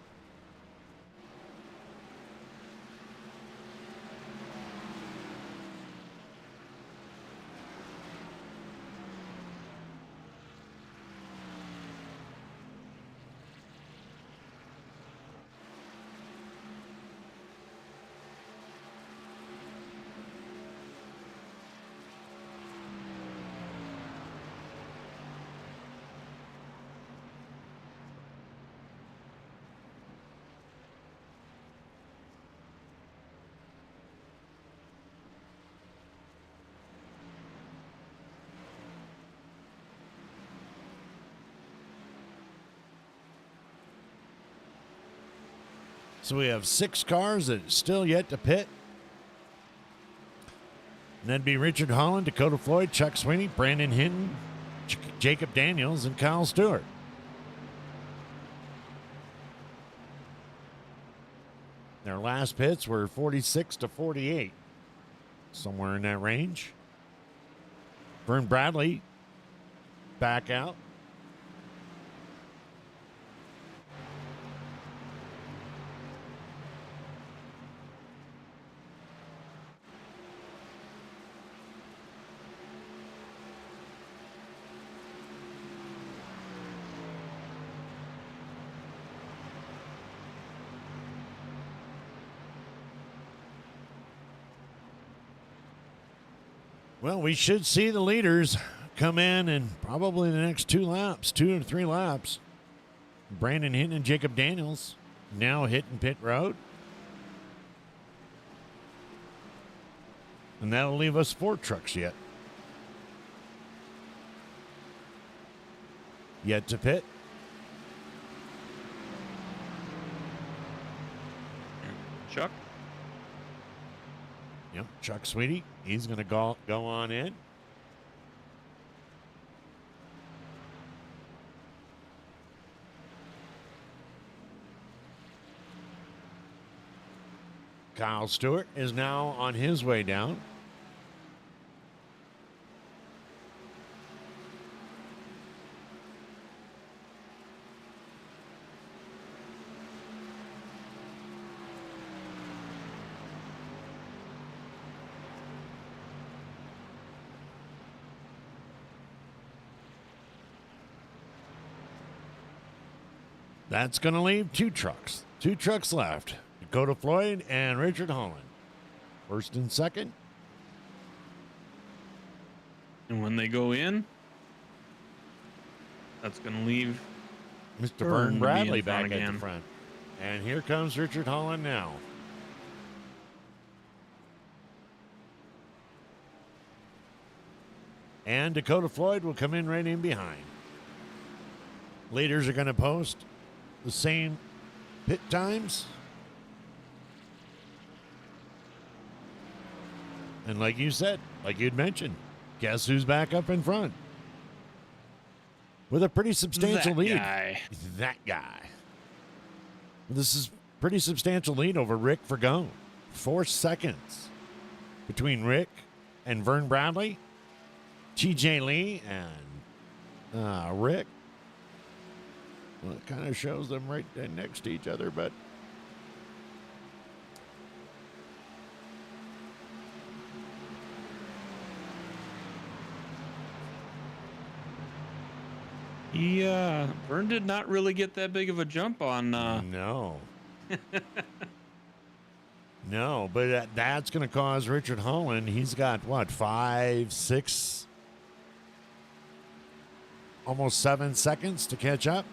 So we have 6 cars that are still yet to pit. And that'd be Richard Holland, Dakota Floyd, Chuck Sweeney, Brandon Hinton, Jacob Daniels, and Kyle Stewart. Their last pits were 46 to 48, somewhere in that range. Vern Bradley back out. Well, we should see the leaders come in probably the next 2 or 3 laps. Brandon Hinton and Jacob Daniels now hitting pit road. And that'll leave us 4 trucks yet to pit. Chuck. Yep, Chuck Sweeney. He's going to go on in. Kyle Stewart is now on his way down. That's going to leave 2 trucks. 2 trucks left. Dakota Floyd and Richard Holland. First and second. And when they go in, that's going to leave Mr. Vern Bradley in front back again. at the front. And here comes Richard Holland now. And Dakota Floyd will come in right in behind. Leaders are going to post the same pit times. And like you said, like you'd mentioned, guess who's back up in front? With a pretty substantial lead. That guy. This is pretty substantial lead over Rick Fergone. 4 seconds between Rick and Vern Bradley. TJ Lee and Rick. Well, it kind of shows them right next to each other, but Vern did not really get that big of a jump on. No. No, but that's going to cause Richard Holland. He's got, what, 5, 6, almost 7 seconds to catch up.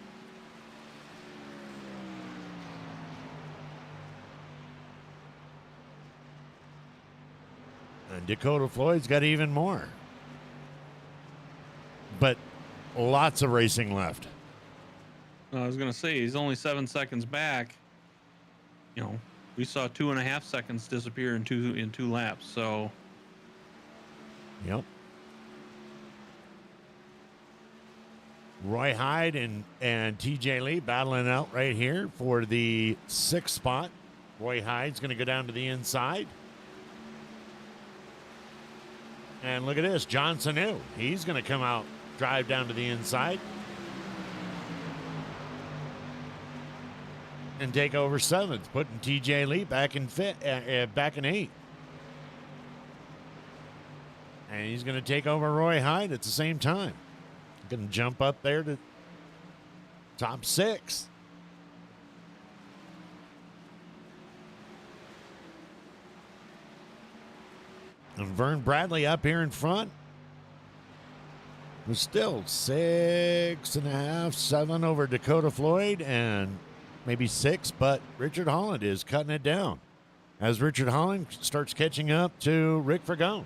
And Dakota Floyd's got even more. But lots of racing left. I was going to say, he's only 7 seconds back. You know, we saw 2.5 seconds disappear in two laps. So, yep. Roy Hyde and TJ Lee battling out right here for the 6th spot. Roy Hyde's going to go down to the inside. And look at this, John Sanu. He's going to come out, drive down to the inside, and take over 7th, putting TJ Lee back in 8th. And he's going to take over Roy Hyde at the same time. Going to jump up there to top 6. And Vern Bradley up here in front. We're still 6.5, 7 over Dakota Floyd, and maybe 6, but Richard Holland is cutting it down as Richard Holland starts catching up to Rick Fragone.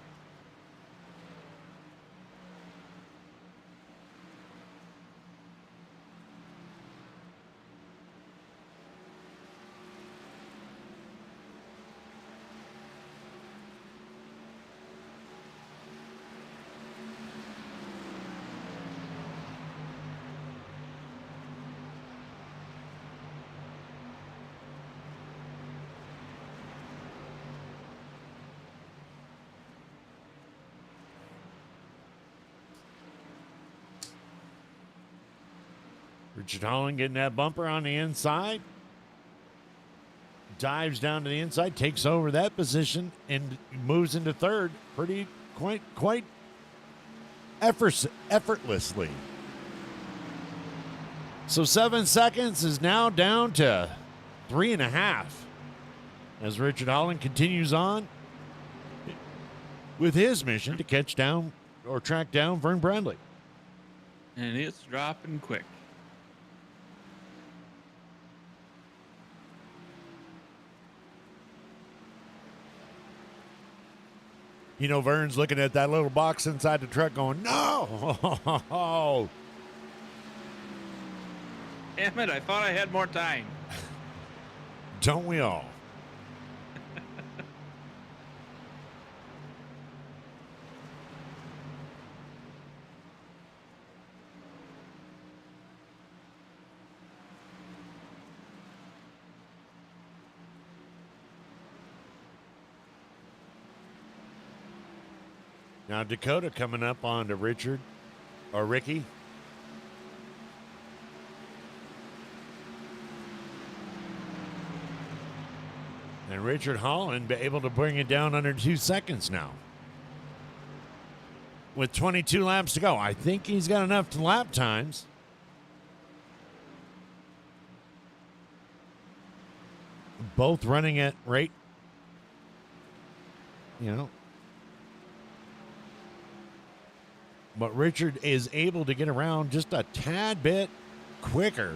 Richard Holland getting that bumper on the inside. Dives down to the inside, takes over that position, and moves into 3rd quite effortlessly. So 7 seconds is now down to 3.5 as Richard Holland continues on with his mission to catch down or track down Vern Bradley. And it's dropping quick. You know, Vern's looking at that little box inside the truck going, no! Damn it, I thought I had more time. Don't we all? Now Dakota coming up onto Richard or Ricky. And Richard Holland be able to bring it down under 2 seconds now. With 22 laps to go. I think he's got enough lap times. Both running at rate, but Richard is able to get around just a tad bit quicker.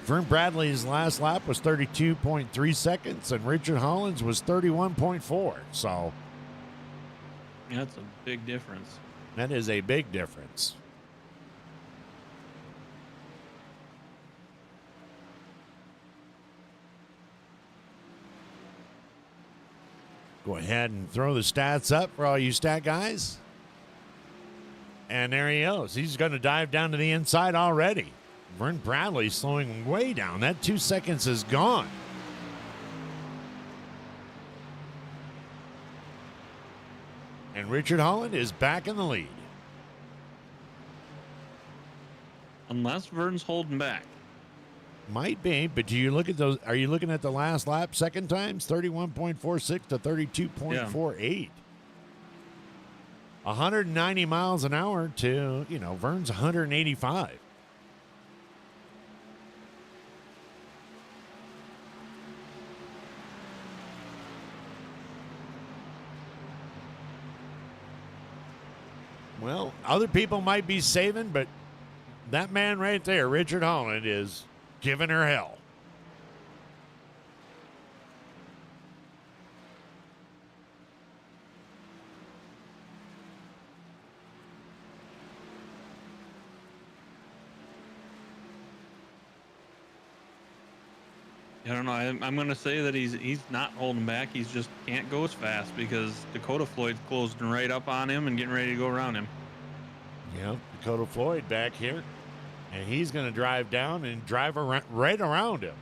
Vern Bradley's last lap was 32.3 seconds, and Richard Holland's was 31.4. So that's a big difference. That is a big difference. Go ahead and throw the stats up for all you stat guys. And there he goes. He's going to dive down to the inside already. Vern Bradley slowing way down. That 2 seconds is gone. And Richard Holland is back in the lead. Unless Vern's holding back. Might be, but do you look at those? Are you looking at the last lap second times? 31.46 to 32.48. 190 miles an hour to, Vern's 185. Well, other people might be saving, but that man right there, Richard Holland, is giving her hell. I don't know. I'm going to say that he's not holding back. He's just can't go as fast because Dakota Floyd's closing right up on him and getting ready to go around him. Yeah, Dakota Floyd back here. And he's going to drive down and drive right around him.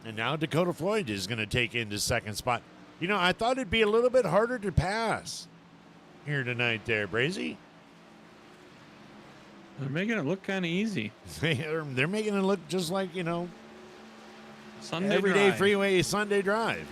And now Dakota Floyd is going to take into second spot. I thought it'd be a little bit harder to pass here tonight there, Brazy. They're making it look kind of easy. They're making it look just like, Sunday everyday drive. freeway Sunday drive.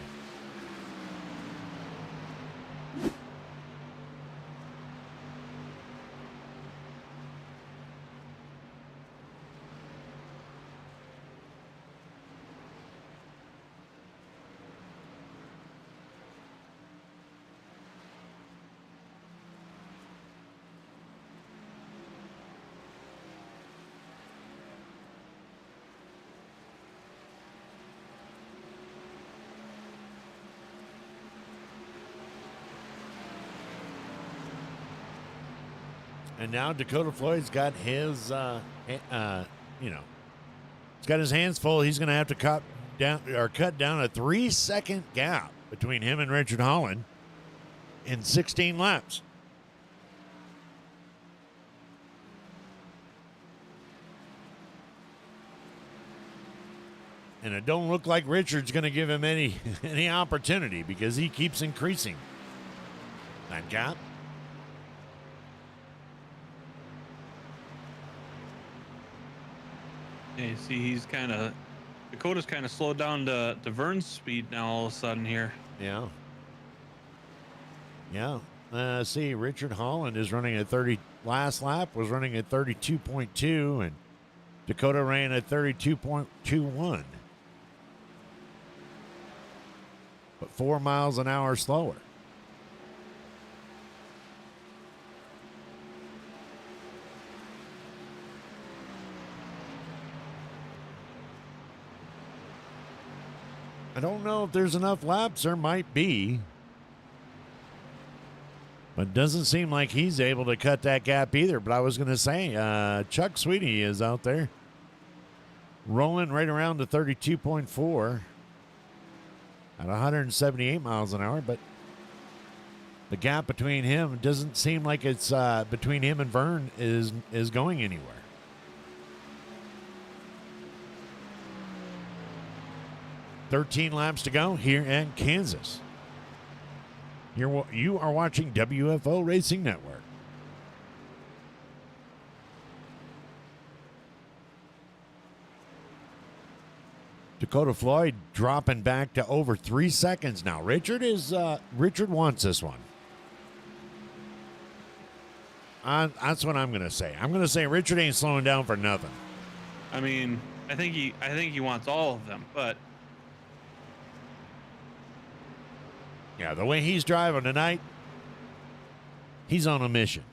And now Dakota Floyd's got his, he's got his hands full. He's going to have to cut down a 3-second gap between him and Richard Holland in 16 laps. And it don't look like Richard's going to give him any opportunity because he keeps increasing that gap. Yeah, you see, Dakota's kind of slowed down to Vern's speed now all of a sudden here. Yeah. Yeah. See, Richard Holland is running at 30. Last lap was running at 32.2, and Dakota ran at 32.21. But 4 miles an hour slower. I don't know if there's enough laps. There might be. But it doesn't seem like he's able to cut that gap either. But I was going to say, Chuck Sweetie is out there rolling right around to 32.4 at 178 miles an hour. But the gap between him doesn't seem like it's between him and Vern is going anywhere. "13 laps to go here at Kansas." You are watching WFO Racing Network. Dakota Floyd dropping back to over 3 seconds now. Richard wants this one. That's what I'm going to say. I'm going to say Richard ain't slowing down for nothing. I mean, I think he wants all of them, but yeah, the way he's driving tonight, he's on a mission.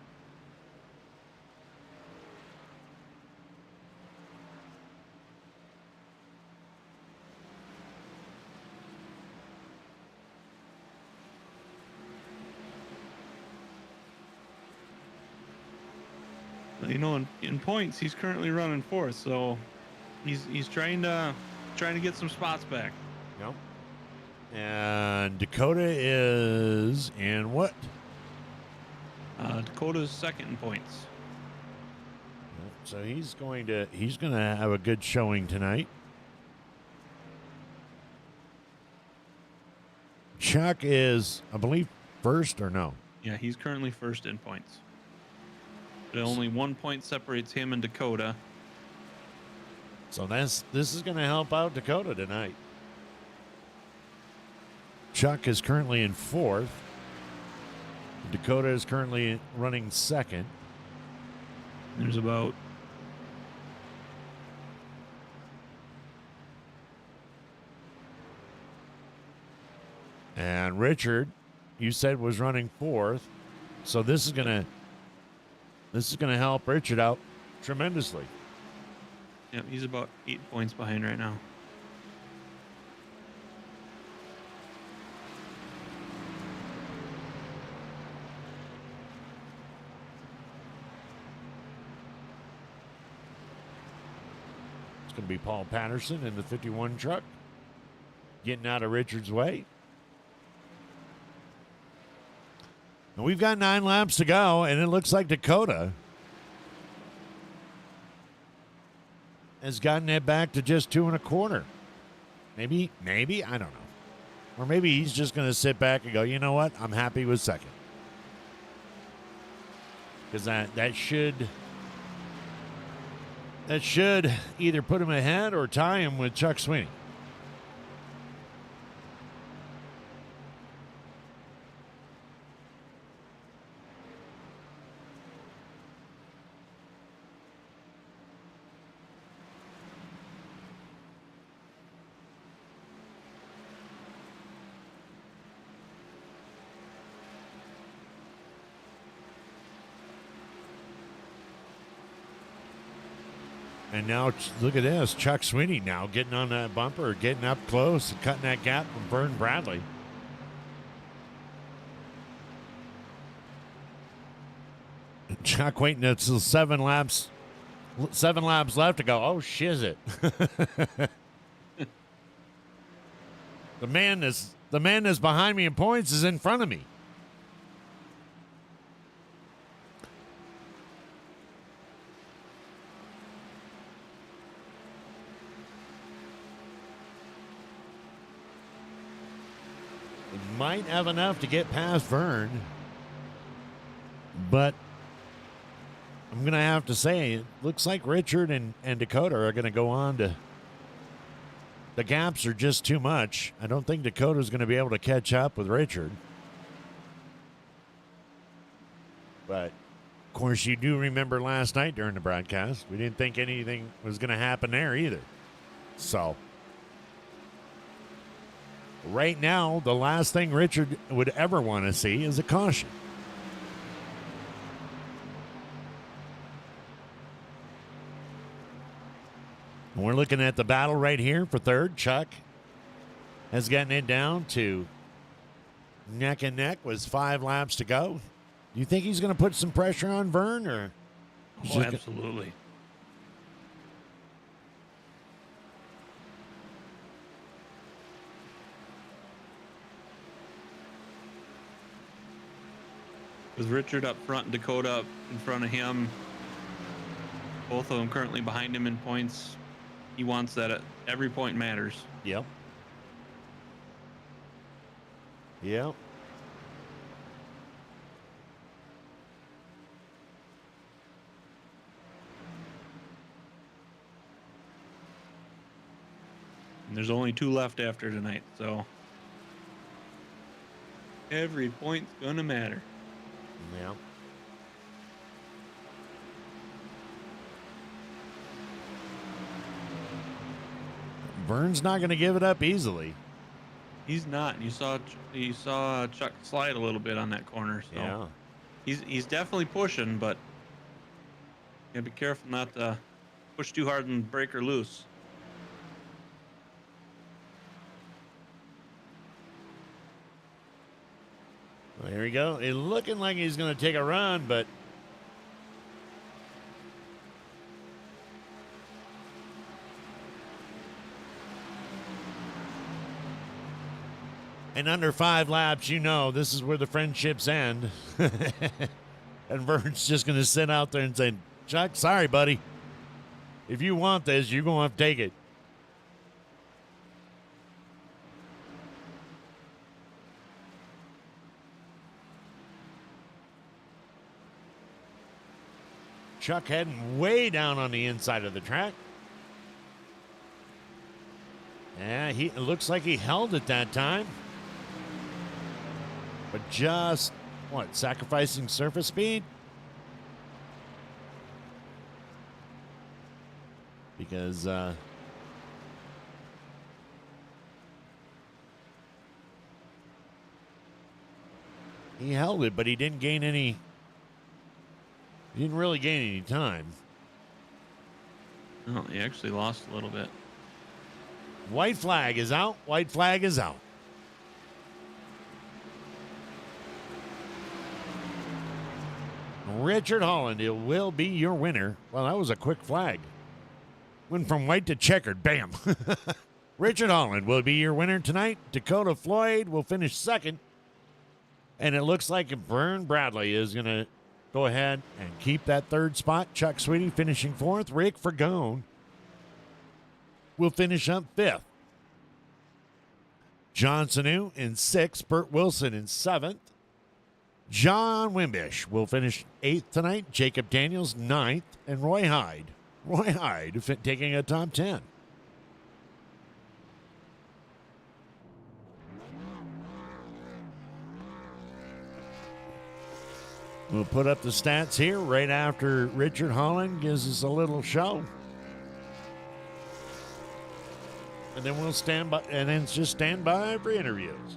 in points he's currently running fourth, so he's trying to get some spots back. Yep. And Dakota is in what? Dakota's second in points. So he's going to have a good showing tonight. Chuck is, I believe, first or no? Yeah, he's currently first in points. But only 1 point separates him and Dakota. So this is going to help out Dakota tonight. Chuck is currently in fourth. Dakota is currently running second. There's about and Richard, you said, was running fourth. So this is gonna help Richard out tremendously. Yep, he's about 8 points behind right now. It's going to be Paul Patterson in the 51 truck, getting out of Richard's way. And we've got 9 laps to go, and it looks like Dakota has gotten it back to just 2 1/4. Maybe, I don't know. Or maybe he's just going to sit back and go, you know what? I'm happy with second. Because that should either put him ahead or tie him with Chuck Sweeney. And now look at this. Chuck Sweeney now getting on that bumper, getting up close and cutting that gap from Vern Bradley. Chuck waiting until 7 laps left to go. Oh, shiz it. The man that's behind me in points is in front of me. Might have enough to get past Vern, but I'm going to have to say it looks like Richard and Dakota are going to go on to. The gaps are just too much. I don't think Dakota's going to be able to catch up with Richard. But, of course, you do remember last night during the broadcast, we didn't think anything was going to happen there either. So, right now, the last thing Richard would ever want to see is a caution. And we're looking at the battle right here for third. Chuck has gotten it down to neck and neck with 5 laps to go. Do you think he's going to put some pressure on Vern? Or oh, absolutely. With Richard up front and Dakota up in front of him, both of them currently behind him in points. He wants that at every point matters. Yep. Yep. And there's only 2 left after tonight, so every point's gonna matter. Yeah. Vern's not going to give it up easily. He's not. You saw Chuck slide a little bit on that corner. So yeah. He's definitely pushing, but you gotta be careful not to push too hard and break her loose. Well, here we go. It's looking like he's going to take a run, but in under 5 laps, you know, this is where the friendships end. And Vern's just going to sit out there and say, Chuck, sorry, buddy. If you want this, you're going to have to take it. Chuck heading way down on the inside of the track. Yeah, it looks like he held it that time. but just, sacrificing surface speed? Because, he held it, but he didn't gain any. He didn't really gain any time. Oh, he actually lost a little bit. White flag is out. White flag is out. Richard Holland, it will be your winner. Well, that was a quick flag. Went from white to checkered. Bam. Richard Holland will be your winner tonight. Dakota Floyd will finish second. And it looks like Vern Bradley is going to go ahead and keep that third spot. Chuck Sweetie finishing fourth. Rick Fergone will finish up fifth. John Sanu in sixth. Burt Wilson in seventh. John Wimbish will finish eighth tonight. Jacob Daniels ninth. And Roy Hyde taking a top 10. We'll put up the stats here right after Richard Holland gives us a little show. And then we'll stand by, and then just stand by for interviews.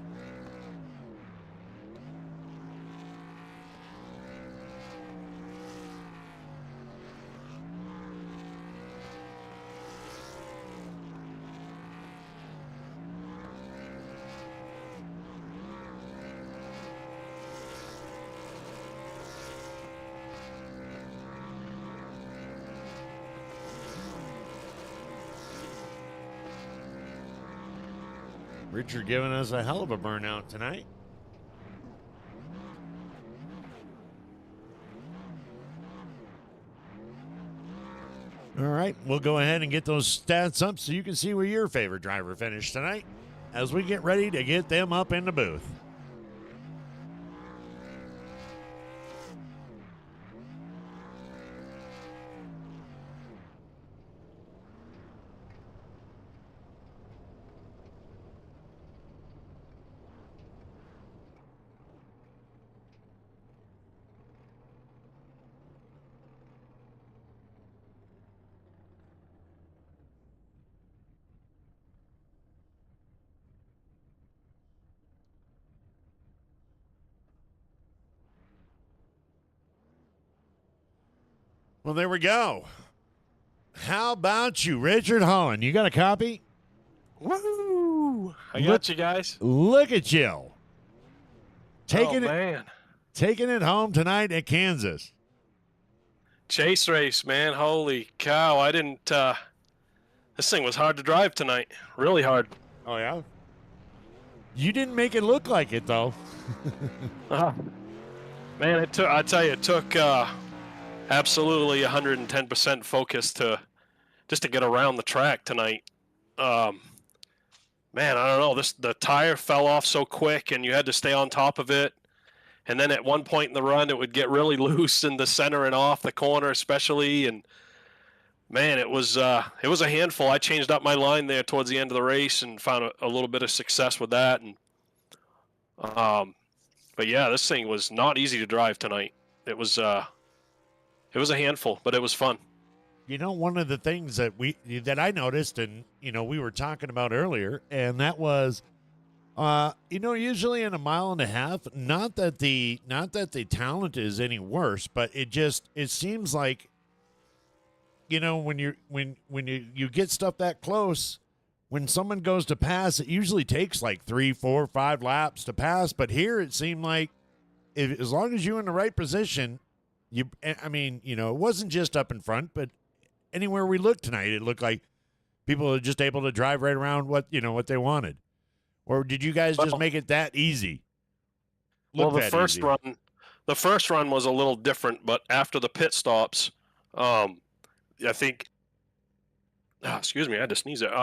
Richard giving us a hell of a burnout tonight. All right, we'll go ahead and get those stats up so you can see where your favorite driver finished tonight as we get ready to get them up in the booth. Well, there we go. How about you, Richard Holland? You got a copy? Woo! I got you guys. Look at you. Taking Man. it home tonight at Kansas. Chase race, man. Holy cow. I didn't, this thing was hard to drive tonight. Really hard. Oh, yeah? You didn't make it look like it, though. Man, it took absolutely 110% focus just to get around the track tonight. Man, I don't know. The tire fell off so quick, and you had to stay on top of it. And then at one point in the run, it would get really loose in the center and off the corner, especially. And man, it was a handful. I changed up my line there towards the end of the race and found a little bit of success with that. And but yeah, this thing was not easy to drive tonight. It was a handful, but it was fun. You know, one of the things that I noticed, and we were talking about earlier, and that was, usually in a mile and a half, not that the talent is any worse, but it seems like, when you get stuff that close, when someone goes to pass, it usually takes like 3, 4, 5 laps to pass. But here it seemed like as long as you're in the right position, it wasn't just up in front, but anywhere we looked tonight, it looked like people were just able to drive right around what they wanted. Or did you guys just make it that easy? The first run was a little different, but after the pit stops, I think, excuse me, I had to sneeze there.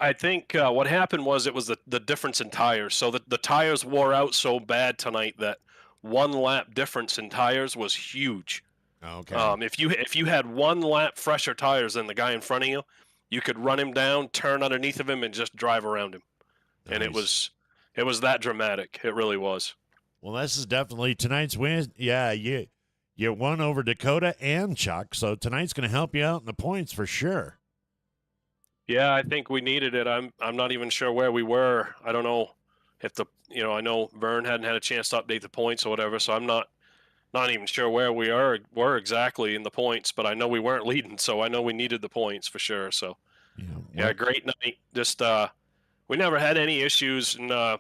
I think what happened was it was the difference in tires. So the tires wore out so bad tonight that 1 lap difference in tires was huge. Okay. If you had 1 lap fresher tires than the guy in front of you, you could run him down, turn underneath of him, and just drive around him. Nice. And it was that dramatic. It really was. Well, this is definitely tonight's win. Yeah, you won over Dakota and Chuck, so tonight's going to help you out in the points for sure. Yeah, I think we needed it. I'm not even sure where we were. I don't know if I know Vern hadn't had a chance to update the points or whatever, so I'm not even sure where we were exactly in the points, but I know we weren't leading, so I know we needed the points for sure. So yeah, great night. Just we never had any issues, and I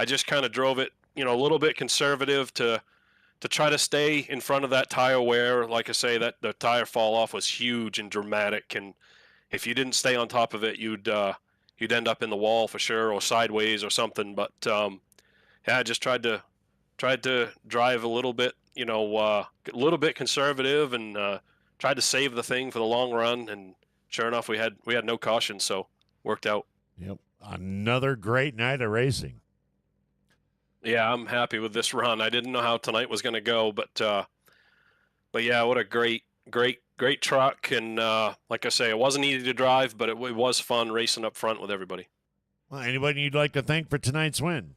just kind of drove it, a little bit conservative to try to stay in front of that tire wear. Like I say, that the tire fall off was huge and dramatic, and if you didn't stay on top of it, you'd end up in the wall for sure, or sideways or something. But yeah, I just tried to drive a little bit, a little bit conservative, and tried to save the thing for the long run. And sure enough, we had no caution, so worked out. Yep, another great night of racing. Yeah, I'm happy with this run. I didn't know how tonight was going to go, but yeah, what a great truck. And like I say, it wasn't easy to drive, but it was fun racing up front with everybody. Well, anybody you'd like to thank for tonight's win?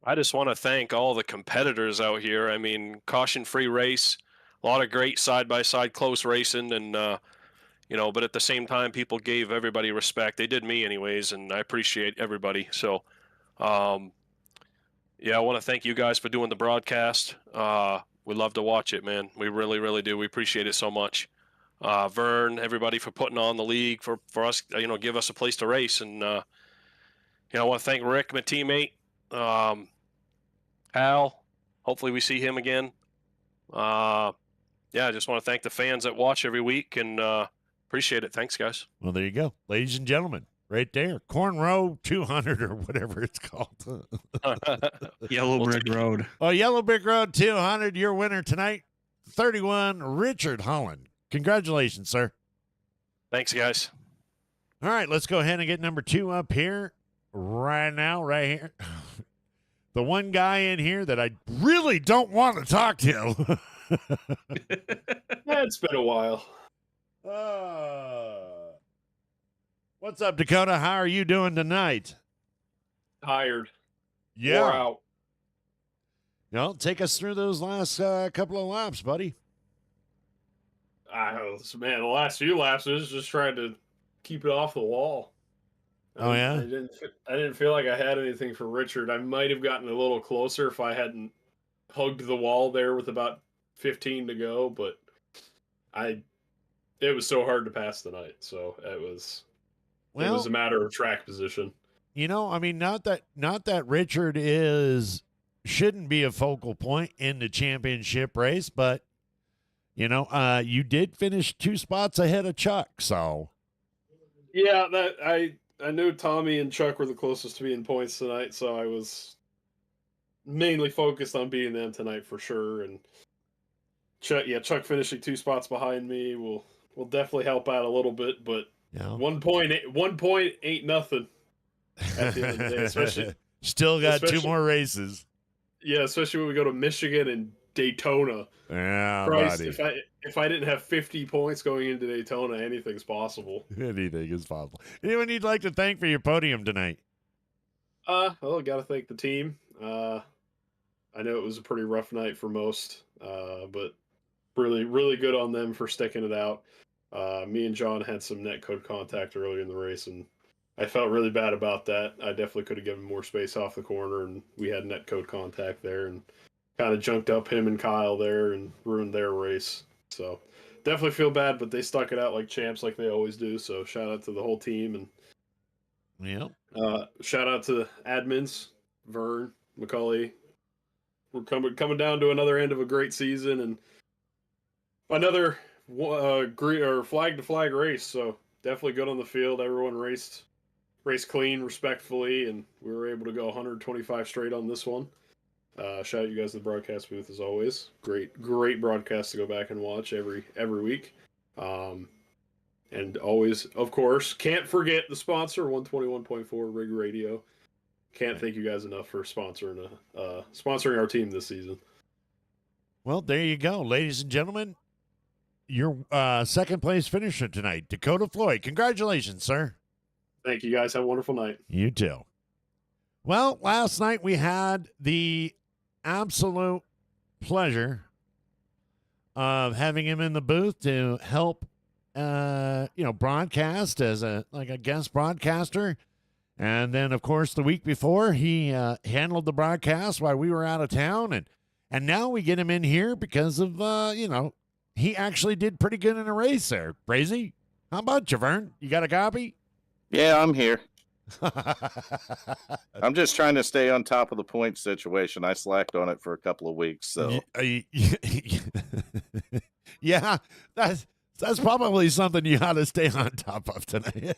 I just want to thank all the competitors out here. I mean, caution-free race, a lot of great side-by-side close racing, and but at the same time, people gave everybody respect. They did me anyways, and I appreciate everybody. So, yeah, I want to thank you guys for doing the broadcast. We love to watch it, man. We really, really do. We appreciate it so much. Vern, everybody for putting on the league for us, give us a place to race. And, I want to thank Rick, my teammate. Al, hopefully we see him again. Yeah, I just want to thank the fans that watch every week, and appreciate it. Thanks, guys. Well, there you go. Ladies and gentlemen, right there. Corn Row 200 or whatever it's called. Yellow Brick Road. Oh, Yellow Brick Road 200, your winner tonight, 31, Richard Holland. Congratulations, sir. Thanks, guys. All right, let's go ahead and get number 2 up here right now, right here. The one guy in here that I really don't want to talk to. Yeah, it's been a while. What's up, Dakota? How are you doing tonight? Tired. Yeah. Wore out. Take us through those last couple of laps, buddy. Man, the last few laps I was just trying to keep it off the wall. Oh, yeah? I didn't feel like I had anything for Richard. I might have gotten a little closer if I hadn't hugged the wall there with about 15 to go, but it was so hard to pass tonight, so it was a matter of track position. Not that Richard shouldn't be a focal point in the championship race, but you did finish 2 spots ahead of Chuck, so yeah, I knew Tommy and Chuck were the closest to me in points tonight, so I was mainly focused on beating them tonight for sure. And Chuck finishing 2 spots behind me will definitely help out a little bit, but 1 point ain't nothing at the end of the day. Especially still got 2 more races. Yeah, especially when we go to Michigan and Daytona. Yeah, Christ, buddy. if I didn't have 50 points going into Daytona, anything's possible. Anything is possible. Anyone you'd like to thank for your podium tonight? Well, got to thank the team. I know it was a pretty rough night for most, but really, really good on them for sticking it out. Me and John had some netcode contact earlier in the race, and I felt really bad about that. I definitely could have given more space off the corner, and we had netcode contact there, and kind of junked up him and Kyle there and ruined their race. So definitely feel bad, but they stuck it out like champs, like they always do. So shout out to the whole team, and shout out to the admins, Vern, McCully. We're coming down to another end of a great season and another flag to flag race. So definitely good on the field. Everyone raced clean, respectfully, and we were able to go 125 straight on this one. Shout out you guys in the broadcast booth as always. Great broadcast to go back and watch every week. And always, of course, can't forget the sponsor, 121.4 Rig Radio. Can't thank you guys enough for sponsoring our team this season. Well, there you go, ladies and gentlemen. Your second place finisher tonight, Dakota Floyd. Congratulations, sir. Thank you guys. Have a wonderful night. You too. Well, last night we had the absolute pleasure of having him in the booth to help, broadcast as a guest broadcaster. And then, of course, the week before, he handled the broadcast while we were out of town. And now we get him in here because of, he actually did pretty good in a race there. Brazy, how about you, Vern? You got a copy? Yeah, I'm here. I'm just trying to stay on top of the point situation. I slacked on it for a couple of weeks, so yeah, that's probably something you ought to stay on top of tonight.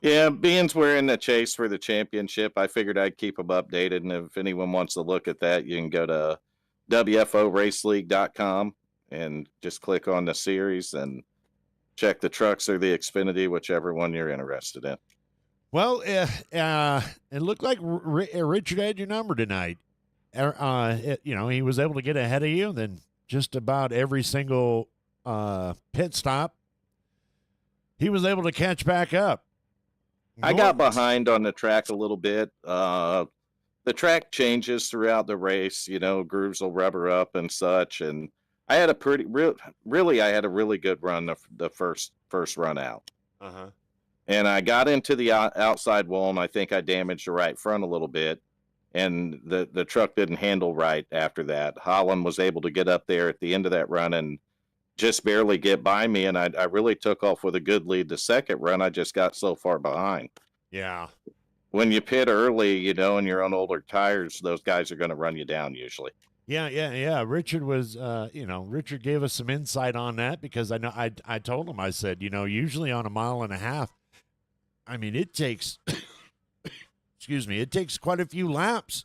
yeah, beans we're in the chase for the championship. I figured I'd keep them updated, and if anyone wants to look at that, you can go to WFORaceleague.com and just click on the series and check the trucks or the Xfinity, whichever one you're interested in. Well, it looked like Richard had your number tonight. He was able to get ahead of you. Then just about every single pit stop, he was able to catch back up. I got behind on the track a little bit. The track changes throughout the race. Grooves will rubber up and such. And I had I had a really good run the first run out. Uh-huh. And I got into the outside wall, and I think I damaged the right front a little bit. And the truck didn't handle right after that. Holland was able to get up there at the end of that run and just barely get by me. And I really took off with a good lead the second run. I just got so far behind. Yeah. When you pit early, and you're on older tires, those guys are going to run you down usually. Yeah. Richard was, Richard gave us some insight on that because I know I told him, I said, usually on a mile and a half, I mean, it takes, it takes quite a few laps.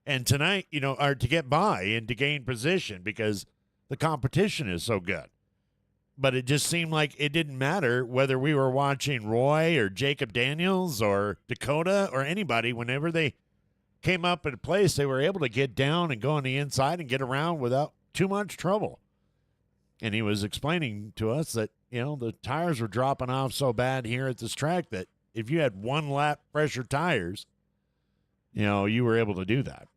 And tonight, or to get by and to gain position because the competition is so good. But it just seemed like it didn't matter whether we were watching Roy or Jacob Daniels or Dakota or anybody. Whenever they came up at a place, they were able to get down and go on the inside and get around without too much trouble. And he was explaining to us that, the tires were dropping off so bad here at this track that if you had one lap fresher tires, you were able to do that.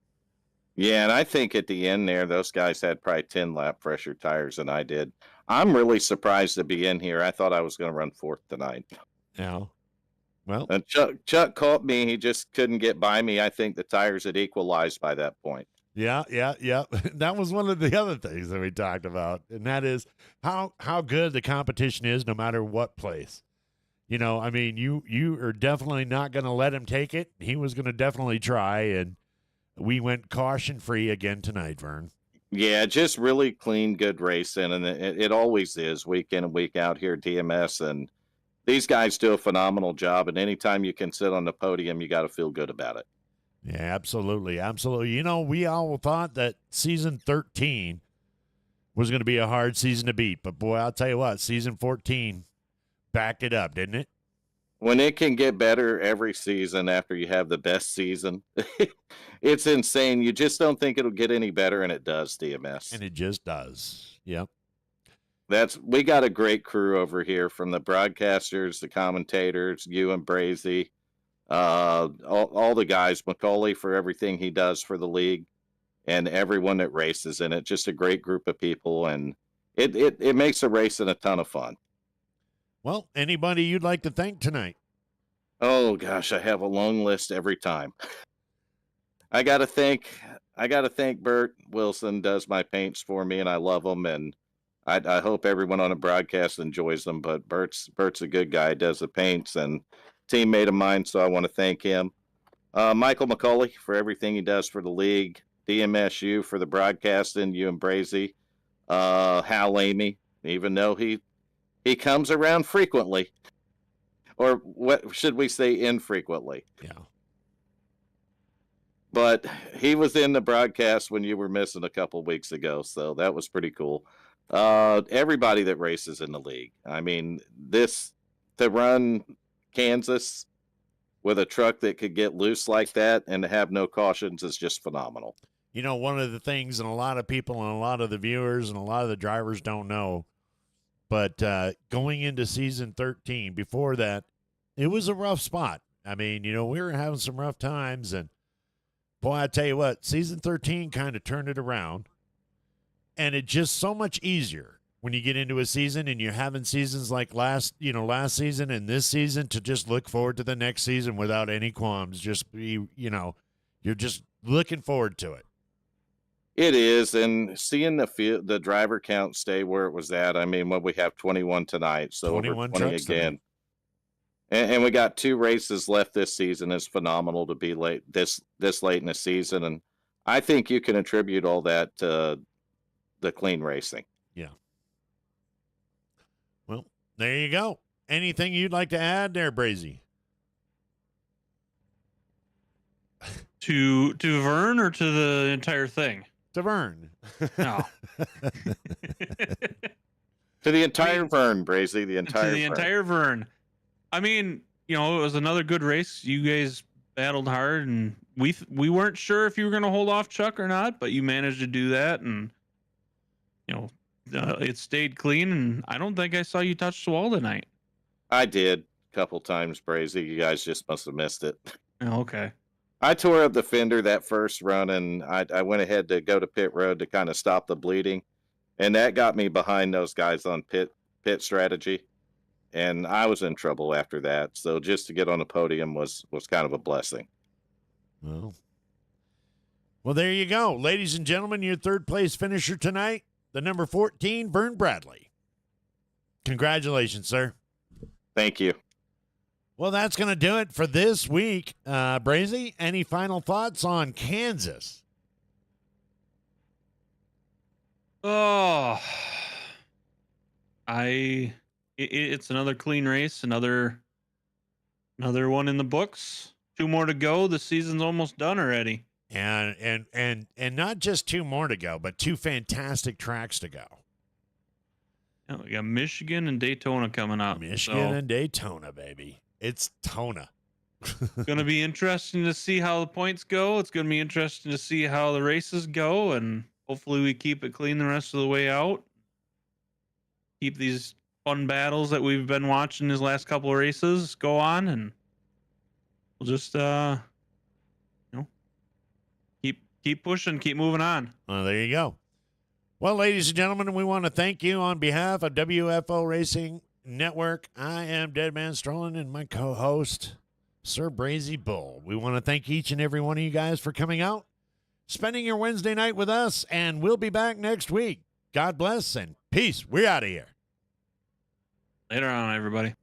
Yeah, and I think at the end there, those guys had probably 10 lap fresher tires than I did. I'm really surprised to be in here. I thought I was going to run fourth tonight. Yeah. Well, and Chuck caught me. He just couldn't get by me. I think the tires had equalized by that point. Yeah. That was one of the other things that we talked about, and that is how good the competition is no matter what place. You are definitely not going to let him take it. He was going to definitely try, and we went caution-free again tonight, Vern. Yeah, just really clean, good racing, and it always is week in and week out here at DMS, and these guys do a phenomenal job, and anytime you can sit on the podium, you got to feel good about it. Yeah, absolutely. We all thought that season 13 was going to be a hard season to beat, but boy, I'll tell you what, season 14 backed it up, didn't it? When it can get better every season after you have the best season, it's insane. You just don't think it'll get any better, and it does, DMS. And it just does. Yep. We got a great crew over here, from the broadcasters, the commentators, you and Brazy, all the guys, Macaulay for everything he does for the league, and everyone that races in it. Just a great group of people, and it makes the racing a ton of fun. Well, anybody you'd like to thank tonight? Oh gosh, I have a long list every time. I gotta thank Bert Wilson. Does my paints for me, and I love them, and I hope everyone on the broadcast enjoys them. But Bert's a good guy. Does the paints, and teammate of mine, so I want to thank him. Michael McCauley for everything he does for the league. DMSU for the broadcasting. You and Brazy. Hal Amy, even though he comes around frequently, or what should we say, infrequently? Yeah. But he was in the broadcast when you were missing a couple of weeks ago, so that was pretty cool. Everybody that races in the league. I mean, to run Kansas with a truck that could get loose like that and to have no cautions is just phenomenal. One of the things, and a lot of people and a lot of the viewers and a lot of the drivers don't know, but going into season 13, before that, it was a rough spot. I mean, we were having some rough times, boy, I tell you what, season 13 kind of turned it around. And it's just so much easier when you get into a season and you're having seasons like last season and this season to just look forward to the next season without any qualms. Just be, you're just looking forward to it. It is, and seeing the driver count stay where it was at. I mean, we have 21 tonight, so 21 over 20 trucks again. And we got 2 races left this season. It's phenomenal to be late this late in the season, and I think you can attribute all that to the clean racing. Yeah. Well, there you go. Anything you'd like to add there, Brazy? To Vern or to the entire thing? To Vern. No. To the entire Vern, Brazy, the entire To the Vern. entire Vern. I mean, it was another good race. You guys battled hard, and we weren't sure if you were going to hold off Chuck or not, but you managed to do that, and it stayed clean, and I don't think I saw you touch the wall tonight. I did a couple times, Brazy. You guys just must have missed it. Oh, okay. I tore up the fender that first run, and I went ahead to go to pit road to kind of stop the bleeding, and that got me behind those guys on pit strategy, and I was in trouble after that. So just to get on the podium was kind of a blessing. Well, there you go. Ladies and gentlemen, your third place finisher tonight, the number 14, Vern Bradley. Congratulations, sir. Thank you. Well, that's going to do it for this week. Brazy, any final thoughts on Kansas? Oh, it's another clean race, another one in the books. 2 more to go. The season's almost done already. And not just 2 more to go, but 2 fantastic tracks to go. We got Michigan and Daytona coming up. Michigan and Daytona, baby. It's Tona. Going to be interesting to see how the points go. It's going to be interesting to see how the races go, and hopefully we keep it clean the rest of the way out. Keep these fun battles that we've been watching these last couple of races go on, and we'll just keep pushing, keep moving on. Well, there you go. Well, ladies and gentlemen, we want to thank you on behalf of WFO Racing Network. I am Deadman Strolling, and my co-host, Sir Brazy Bull. We want to thank each and every one of you guys for coming out, spending your Wednesday night with us, and we'll be back next week. God bless and peace. We're out of here. Later on, everybody.